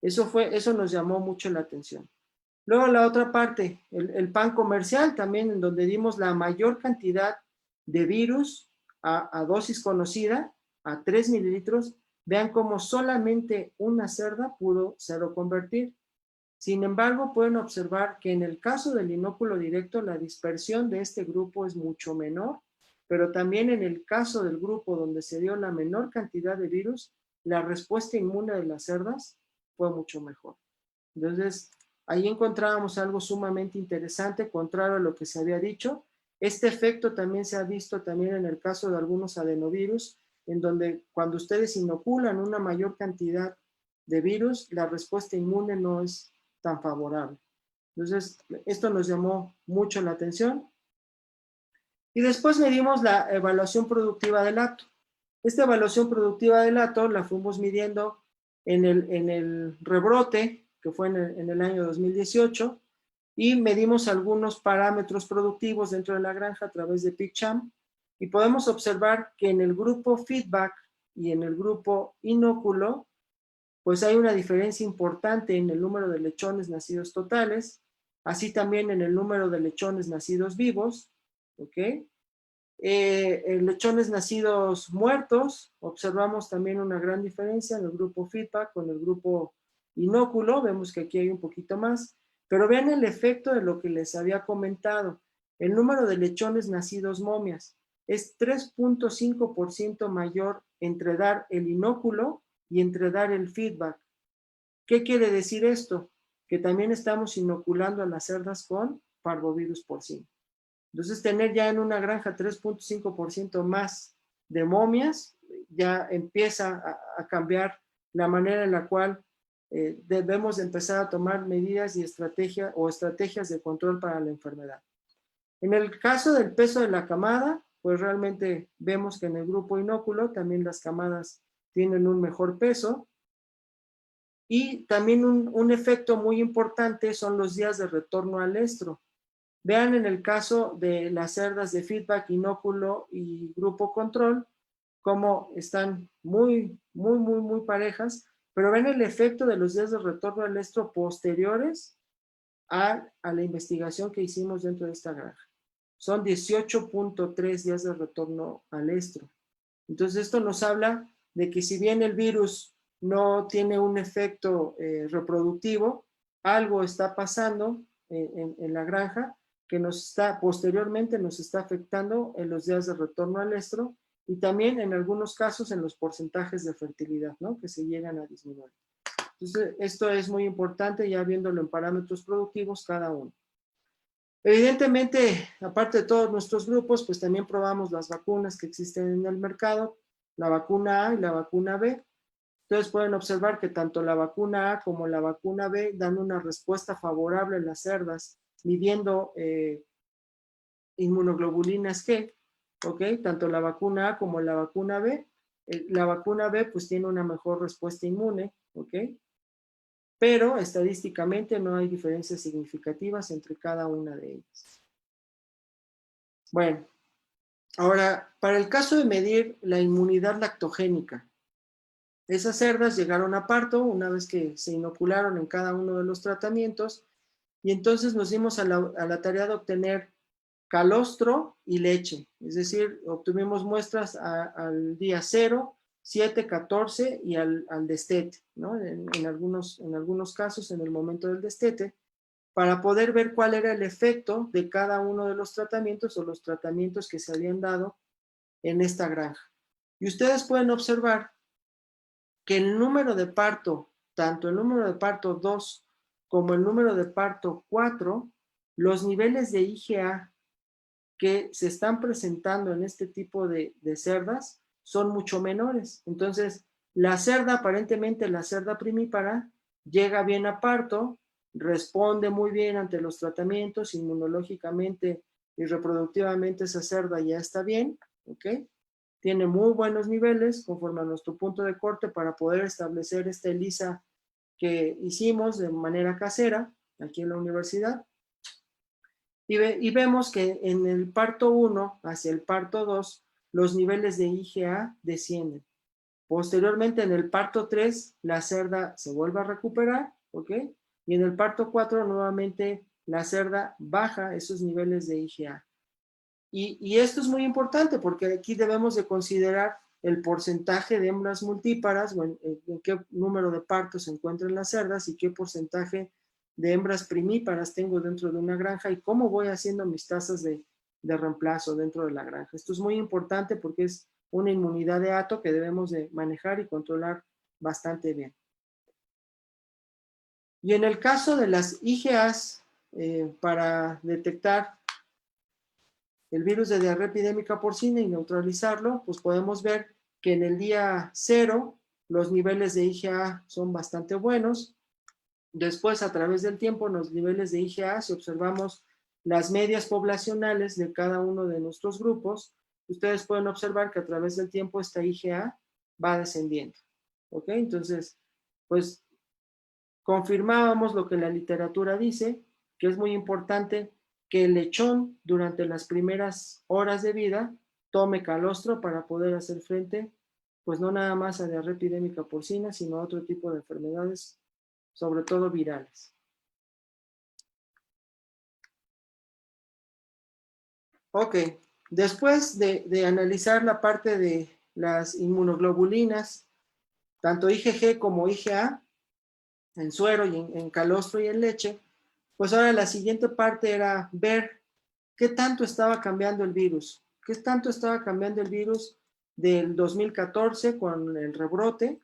Eso nos llamó mucho la atención. Luego la otra parte, el pan comercial también, en donde dimos la mayor cantidad de virus a dosis conocida, a 3 mililitros, vean cómo solamente una cerda pudo seroconvertir. Sin embargo, pueden observar que en el caso del inóculo directo, la dispersión de este grupo es mucho menor, pero también en el caso del grupo donde se dio la menor cantidad de virus, la respuesta inmune de las cerdas fue mucho mejor. Entonces, ahí encontrábamos algo sumamente interesante, contrario a lo que se había dicho. Este efecto también se ha visto también en el caso de algunos adenovirus, en donde cuando ustedes inoculan una mayor cantidad de virus, la respuesta inmune no es tan favorable. Entonces, esto nos llamó mucho la atención. Y después medimos la evaluación productiva del hato. Esta evaluación productiva del hato la fuimos midiendo en el rebrote, que fue en el año 2018, y medimos algunos parámetros productivos dentro de la granja a través de PicCham, y podemos observar que en el grupo feedback y en el grupo inóculo, pues hay una diferencia importante en el número de lechones nacidos totales, así también en el número de lechones nacidos vivos, ¿ok? Lechones nacidos muertos, observamos también una gran diferencia en el grupo feedback con el grupo inóculo, vemos que aquí hay un poquito más, pero vean el efecto de lo que les había comentado. El número de lechones nacidos momias es 3.5% mayor entre dar el inóculo y entre dar el feedback. ¿Qué quiere decir esto? Que también estamos inoculando a las cerdas con parvovirus porcino. Entonces, tener ya en una granja 3.5% más de momias, ya empieza a cambiar la manera en la cual debemos empezar a tomar medidas y estrategias de control para la enfermedad. En el caso del peso de la camada, pues realmente vemos que en el grupo inóculo también las camadas tienen un mejor peso. Y también un efecto muy importante son los días de retorno al estro. Vean en el caso de las cerdas de feedback, inóculo y grupo control, cómo están muy parejas, pero ven el efecto de los días de retorno al estro posteriores a la investigación que hicimos dentro de esta granja. Son 18.3 días de retorno al estro. Entonces esto nos habla de que si bien el virus no tiene un efecto reproductivo, algo está pasando en la granja que posteriormente nos está afectando en los días de retorno al estro y también en algunos casos en los porcentajes de fertilidad, ¿no? Que se llegan a disminuir. Entonces, esto es muy importante ya viéndolo en parámetros productivos cada uno. Evidentemente, aparte de todos nuestros grupos, pues también probamos las vacunas que existen en el mercado, la vacuna A y la vacuna B. Ustedes pueden observar que tanto la vacuna A como la vacuna B dan una respuesta favorable en las cerdas, midiendo inmunoglobulinas G, ¿ok? Tanto la vacuna A como la vacuna B. La vacuna B pues tiene una mejor respuesta inmune, ¿ok? Pero estadísticamente no hay diferencias significativas entre cada una de ellas. Bueno, ahora, para el caso de medir la inmunidad lactogénica, esas cerdas llegaron a parto una vez que se inocularon en cada uno de los tratamientos y entonces nos dimos a la tarea de obtener calostro y leche, es decir, obtuvimos muestras al día 0, 7, 14 y al destete, ¿no? En algunos casos en el momento del destete, para poder ver cuál era el efecto de cada uno de los tratamientos o los tratamientos que se habían dado en esta granja. Y ustedes pueden observar que el número de parto, tanto el número de parto 2 como el número de parto 4, los niveles de IgA que se están presentando en este tipo de cerdas son mucho menores. Entonces, la cerda, aparentemente la cerda primípara, llega bien a parto, responde muy bien ante los tratamientos, inmunológicamente y reproductivamente esa cerda ya está bien, ¿ok? Tiene muy buenos niveles conforme a nuestro punto de corte para poder establecer esta ELISA que hicimos de manera casera aquí en la universidad. Y vemos que en el parto 1 hacia el parto 2, los niveles de IgA descienden. Posteriormente, en el parto 3, la cerda se vuelve a recuperar, ¿ok? Y en el parto 4, nuevamente, la cerda baja esos niveles de IgA. Y esto es muy importante porque aquí debemos de considerar el porcentaje de hembras multíparas, o en qué número de partos se encuentran las cerdas y qué porcentaje de hembras primíparas tengo dentro de una granja y cómo voy haciendo mis tasas de reemplazo dentro de la granja. Esto es muy importante porque es una inmunidad de hato que debemos de manejar y controlar bastante bien. Y en el caso de las IgAs, para detectar el virus de diarrea epidémica porcina y neutralizarlo, pues podemos ver que en el día 0 los niveles de IgA son bastante buenos. Después, a través del tiempo, los niveles de IgA, si observamos las medias poblacionales de cada uno de nuestros grupos, ustedes pueden observar que a través del tiempo esta IgA va descendiendo. ¿Ok? Entonces, pues confirmábamos lo que la literatura dice, que es muy importante que el lechón durante las primeras horas de vida tome calostro para poder hacer frente, pues no nada más a diarrea epidémica porcina, sino a otro tipo de enfermedades, sobre todo virales. Ok, después de analizar la parte de las inmunoglobulinas, tanto IgG como IgA, en suero y en calostro y en leche, pues ahora la siguiente parte era ver qué tanto estaba cambiando el virus, qué tanto estaba cambiando el virus del 2014 con el rebrote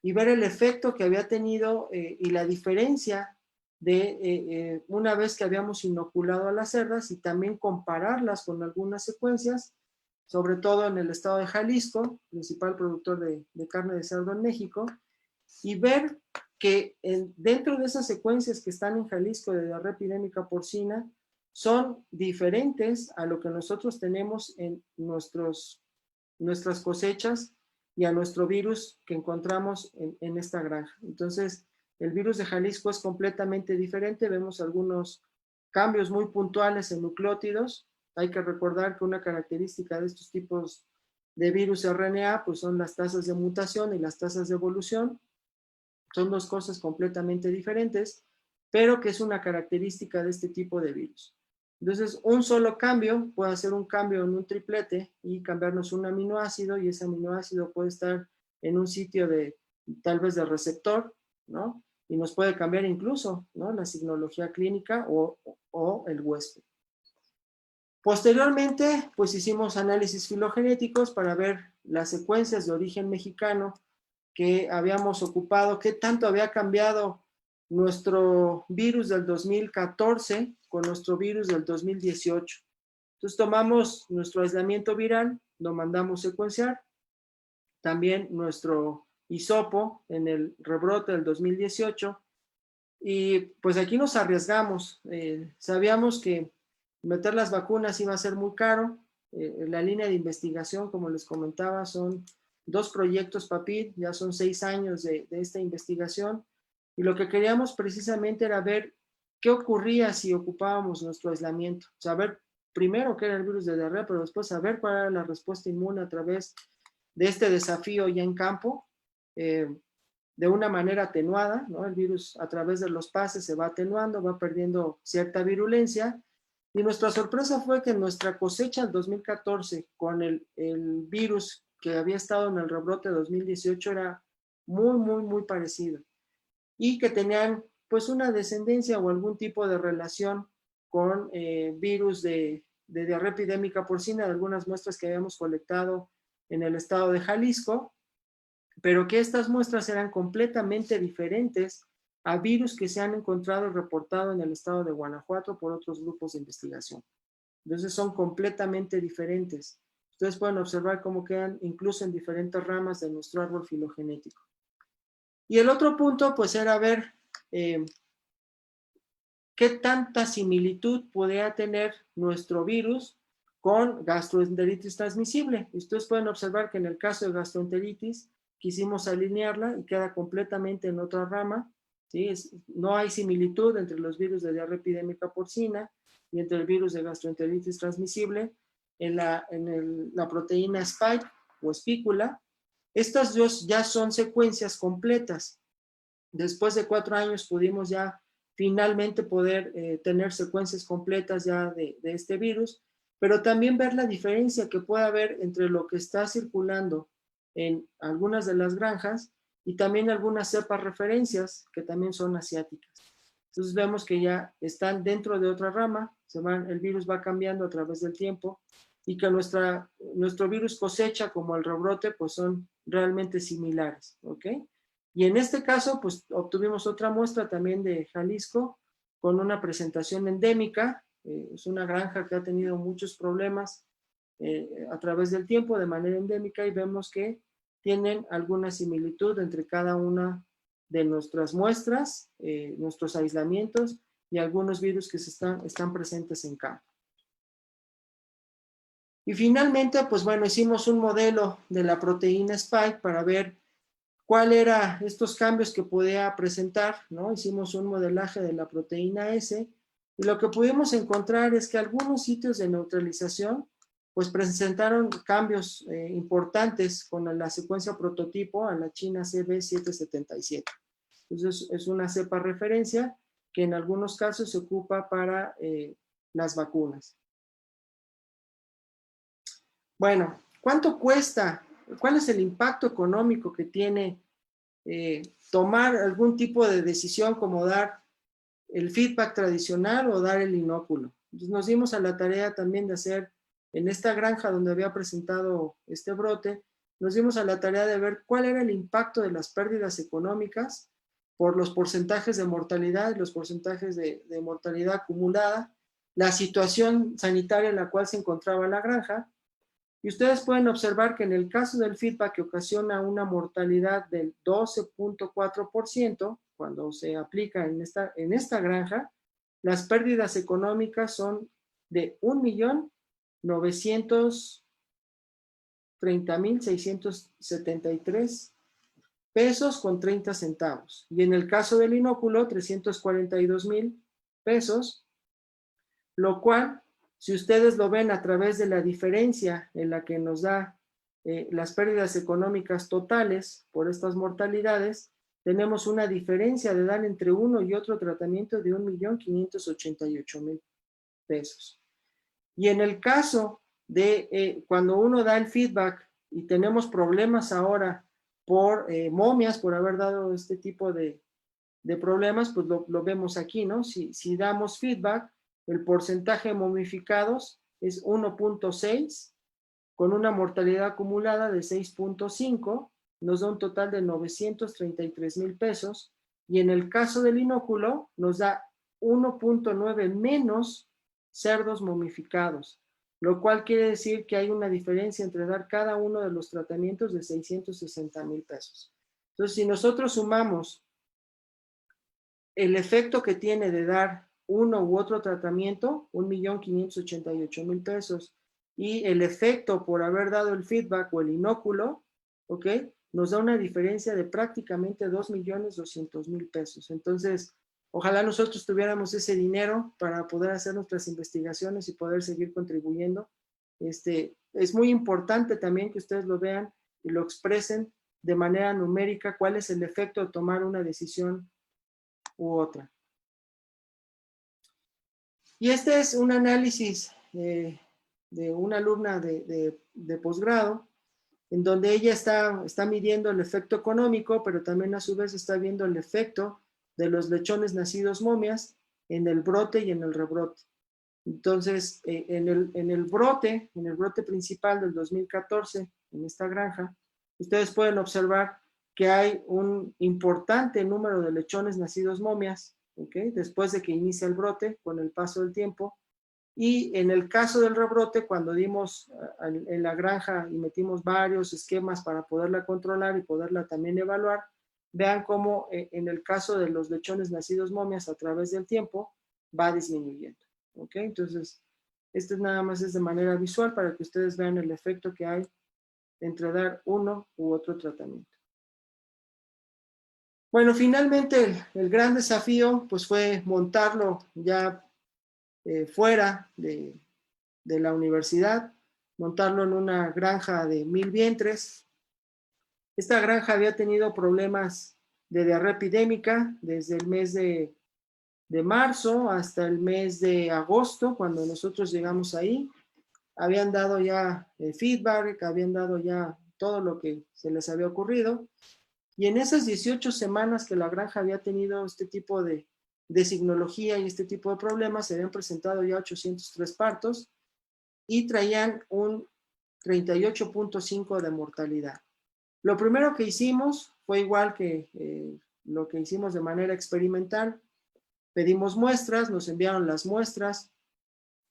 y ver el efecto que había tenido y la diferencia de una vez que habíamos inoculado a las cerdas y también compararlas con algunas secuencias, sobre todo en el estado de Jalisco, principal productor de carne de cerdo en México, y ver que dentro de esas secuencias que están en Jalisco de diarrea epidémica porcina son diferentes a lo que nosotros tenemos en nuestras cosechas y a nuestro virus que encontramos en esta granja. Entonces, el virus de Jalisco es completamente diferente. Vemos algunos cambios muy puntuales en nucleótidos. Hay que recordar que una característica de estos tipos de virus RNA pues son las tasas de mutación y las tasas de evolución. Son dos cosas completamente diferentes, pero que es una característica de este tipo de virus. Entonces, un solo cambio puede hacer un cambio en un triplete y cambiarnos un aminoácido, y ese aminoácido puede estar en un sitio de, tal vez, de receptor, ¿no? Y nos puede cambiar incluso, ¿no?, la signología clínica o el huésped. Posteriormente, pues hicimos análisis filogenéticos para ver las secuencias de origen mexicano que habíamos ocupado, qué tanto había cambiado nuestro virus del 2014 con nuestro virus del 2018. Entonces tomamos nuestro aislamiento viral, lo mandamos secuenciar, también nuestro hisopo en el rebrote del 2018, y pues aquí nos arriesgamos. Sabíamos que meter las vacunas iba a ser muy caro. La línea de investigación, como les comentaba, son 2 proyectos PAPID, ya son 6 años de esta investigación, y lo que queríamos precisamente era ver qué ocurría si ocupábamos nuestro aislamiento, saber primero qué era el virus de diarrea, pero después saber cuál era la respuesta inmune a través de este desafío ya en campo, de una manera atenuada, ¿no? El virus a través de los pases se va atenuando, va perdiendo cierta virulencia, y nuestra sorpresa fue que nuestra cosecha en 2014 con el virus que había estado en el rebrote de 2018 era muy, muy, muy parecido, y que tenían pues una descendencia o algún tipo de relación con virus de diarrea epidémica porcina de algunas muestras que habíamos colectado en el estado de Jalisco, pero que estas muestras eran completamente diferentes a virus que se han encontrado y reportado en el estado de Guanajuato por otros grupos de investigación. Entonces son completamente diferentes. Ustedes pueden observar cómo quedan incluso en diferentes ramas de nuestro árbol filogenético. Y el otro punto pues era ver qué tanta similitud podía tener nuestro virus con gastroenteritis transmisible. Ustedes pueden observar que en el caso de gastroenteritis quisimos alinearla y queda completamente en otra rama, ¿sí? No hay similitud entre los virus de diarrea epidémica porcina y entre el virus de gastroenteritis transmisible en la proteína spike o espícula. Estas dos ya son secuencias completas. Después de 4 años pudimos ya finalmente poder tener secuencias completas ya de este virus, pero también ver la diferencia que puede haber entre lo que está circulando en algunas de las granjas y también algunas cepas referencias que también son asiáticas. Entonces vemos que ya están dentro de otra rama, el virus va cambiando a través del tiempo y que nuestro virus cosecha como el rebrote pues son realmente similares, ¿ok? Y en este caso pues obtuvimos otra muestra también de Jalisco con una presentación endémica, es una granja que ha tenido muchos problemas a través del tiempo de manera endémica y vemos que tienen alguna similitud entre cada una de nuestras muestras, nuestros aislamientos y algunos virus que están presentes en campo. Y finalmente, pues bueno, hicimos un modelo de la proteína Spike para ver cuál era estos cambios que podía presentar, ¿no? Hicimos un modelaje de la proteína S y lo que pudimos encontrar es que algunos sitios de neutralización pues presentaron cambios importantes con la secuencia prototipo a la China CB777. Entonces es una cepa referencia que en algunos casos se ocupa para las vacunas. Bueno, ¿cuánto cuesta? ¿Cuál es el impacto económico que tiene tomar algún tipo de decisión como dar el feedback tradicional o dar el inóculo? Entonces nos dimos a la tarea también de hacer, en esta granja donde había presentado este brote, nos dimos a la tarea de ver cuál era el impacto de las pérdidas económicas por los porcentajes de mortalidad y los porcentajes de mortalidad acumulada, la situación sanitaria en la cual se encontraba la granja. Y ustedes pueden observar que en el caso del feedback que ocasiona una mortalidad del 12.4%, cuando se aplica en esta granja, las pérdidas económicas son de 1.930.673 pesos con 30 centavos. Y en el caso del inóculo, 342,000 pesos, lo cual, si ustedes lo ven a través de la diferencia en la que nos da las pérdidas económicas totales por estas mortalidades, tenemos una diferencia de dar entre uno y otro tratamiento de 1.588.000 pesos. Y en el caso de cuando uno da el feedback y tenemos problemas ahora por momias, por haber dado este tipo de problemas, pues lo vemos aquí, ¿no? Si damos feedback, el porcentaje de momificados es 1.6, con una mortalidad acumulada de 6.5, nos da un total de 933,000 pesos, y en el caso del inóculo nos da 1.9 menos cerdos momificados, lo cual quiere decir que hay una diferencia entre dar cada uno de los tratamientos de 660,000 pesos. Entonces, si nosotros sumamos el efecto que tiene de dar uno u otro tratamiento, 1.588.000 pesos, y el efecto por haber dado el feedback o el inóculo, ¿ok? Nos da una diferencia de prácticamente 2.200.000 pesos. Entonces, ojalá nosotros tuviéramos ese dinero para poder hacer nuestras investigaciones y poder seguir contribuyendo. Es muy importante también que ustedes lo vean y lo expresen de manera numérica cuál es el efecto de tomar una decisión u otra. Y este es un análisis de una alumna de posgrado, en donde ella está midiendo el efecto económico, pero también a su vez está viendo el efecto de los lechones nacidos momias en el brote y en el rebrote. Entonces, en el brote principal del 2014, en esta granja, ustedes pueden observar que hay un importante número de lechones nacidos momias, ¿okay? Después de que inicia el brote, con el paso del tiempo. Y en el caso del rebrote, cuando dimos en la granja y metimos varios esquemas para poderla controlar y poderla también evaluar, vean cómo en el caso de los lechones nacidos momias a través del tiempo va disminuyendo. ¿Ok? Entonces, esto nada más es de manera visual para que ustedes vean el efecto que hay entre dar uno u otro tratamiento. Bueno, finalmente el gran desafío pues fue montarlo ya fuera de la universidad, montarlo en una granja de 1,000 vientres. Esta granja había tenido problemas de diarrea epidémica desde el mes de marzo hasta el mes de agosto, cuando nosotros llegamos ahí. Habían dado ya feedback, habían dado ya todo lo que se les había ocurrido. Y en esas 18 semanas que la granja había tenido este tipo de signología y este tipo de problemas, se habían presentado ya 803 partos y traían un 38.5 de mortalidad. Lo primero que hicimos fue igual que lo que hicimos de manera experimental. Pedimos muestras, nos enviaron las muestras,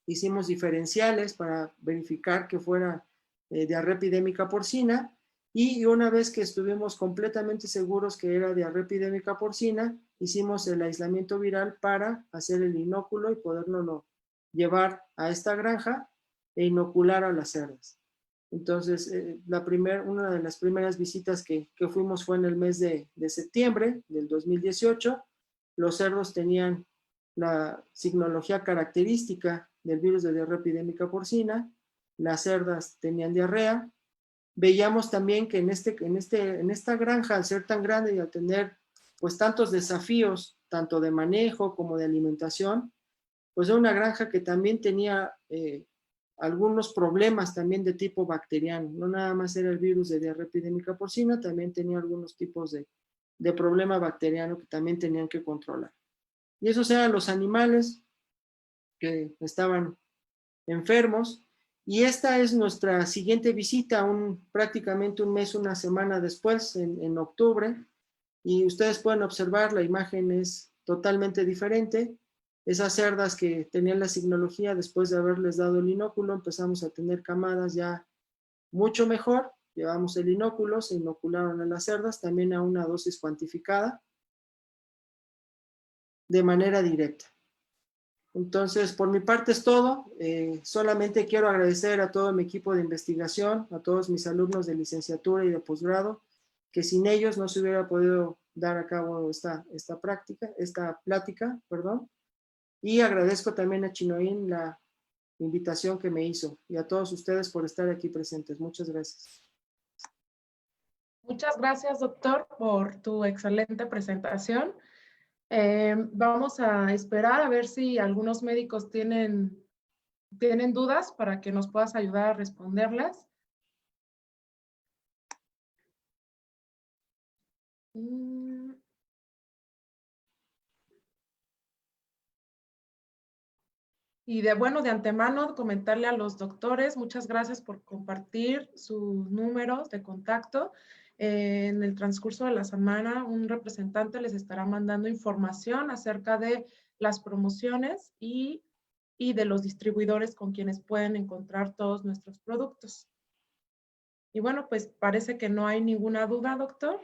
hicimos diferenciales para verificar que fuera diarrea epidémica porcina, y una vez que estuvimos completamente seguros que era diarrea epidémica porcina, hicimos el aislamiento viral para hacer el inóculo y poderlo llevar a esta granja e inocular a las cerdas. Entonces, una de las primeras visitas que fuimos fue en el mes de septiembre del 2018. Los cerdos tenían la signología característica del virus de diarrea epidémica porcina, las cerdas tenían diarrea. Veíamos también que en esta granja, al ser tan grande y al tener pues tantos desafíos, tanto de manejo como de alimentación, pues era una granja que también tenía algunos problemas también de tipo bacteriano. No nada más era el virus de diarrea epidémica porcina, también tenía algunos tipos de problema bacteriano que también tenían que controlar. Y esos eran los animales que estaban enfermos. Y esta es nuestra siguiente visita, prácticamente un mes, una semana después, en octubre. Y ustedes pueden observar, la imagen es totalmente diferente. Esas cerdas que tenían la signología, después de haberles dado el inóculo, empezamos a tener camadas ya mucho mejor. Llevamos el inóculo, se inocularon a las cerdas, también a una dosis cuantificada, de manera directa. Entonces, por mi parte es todo. Solamente quiero agradecer a todo mi equipo de investigación, a todos mis alumnos de licenciatura y de posgrado, que sin ellos no se hubiera podido dar a cabo esta plática. Y agradezco también a Chinoín la invitación que me hizo, y a todos ustedes por estar aquí presentes. Muchas gracias. Muchas gracias, doctor, por tu excelente presentación. Vamos a esperar a ver si algunos médicos tienen dudas para que nos puedas ayudar a responderlas. Y de antemano comentarle a los doctores, muchas gracias por compartir sus números de contacto. En el transcurso de la semana, un representante les estará mandando información acerca de las promociones y de los distribuidores con quienes pueden encontrar todos nuestros productos. Y bueno, pues parece que no hay ninguna duda, doctor.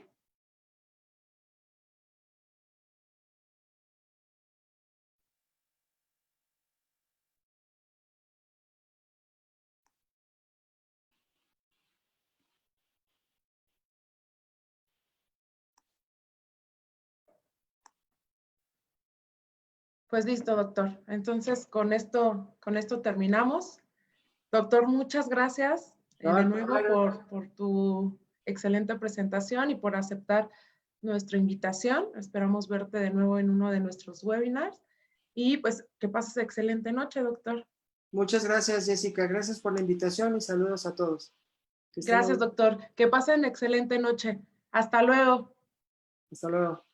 Pues listo, doctor. Entonces, con esto terminamos. Doctor, muchas gracias de nuevo por tu excelente presentación y por aceptar nuestra invitación. Esperamos verte de nuevo en uno de nuestros webinars. Y pues que pases excelente noche, doctor. Muchas gracias, Jessica. Gracias por la invitación y saludos a todos. Gracias, doctor. Que pasen excelente noche. Hasta luego. Hasta luego.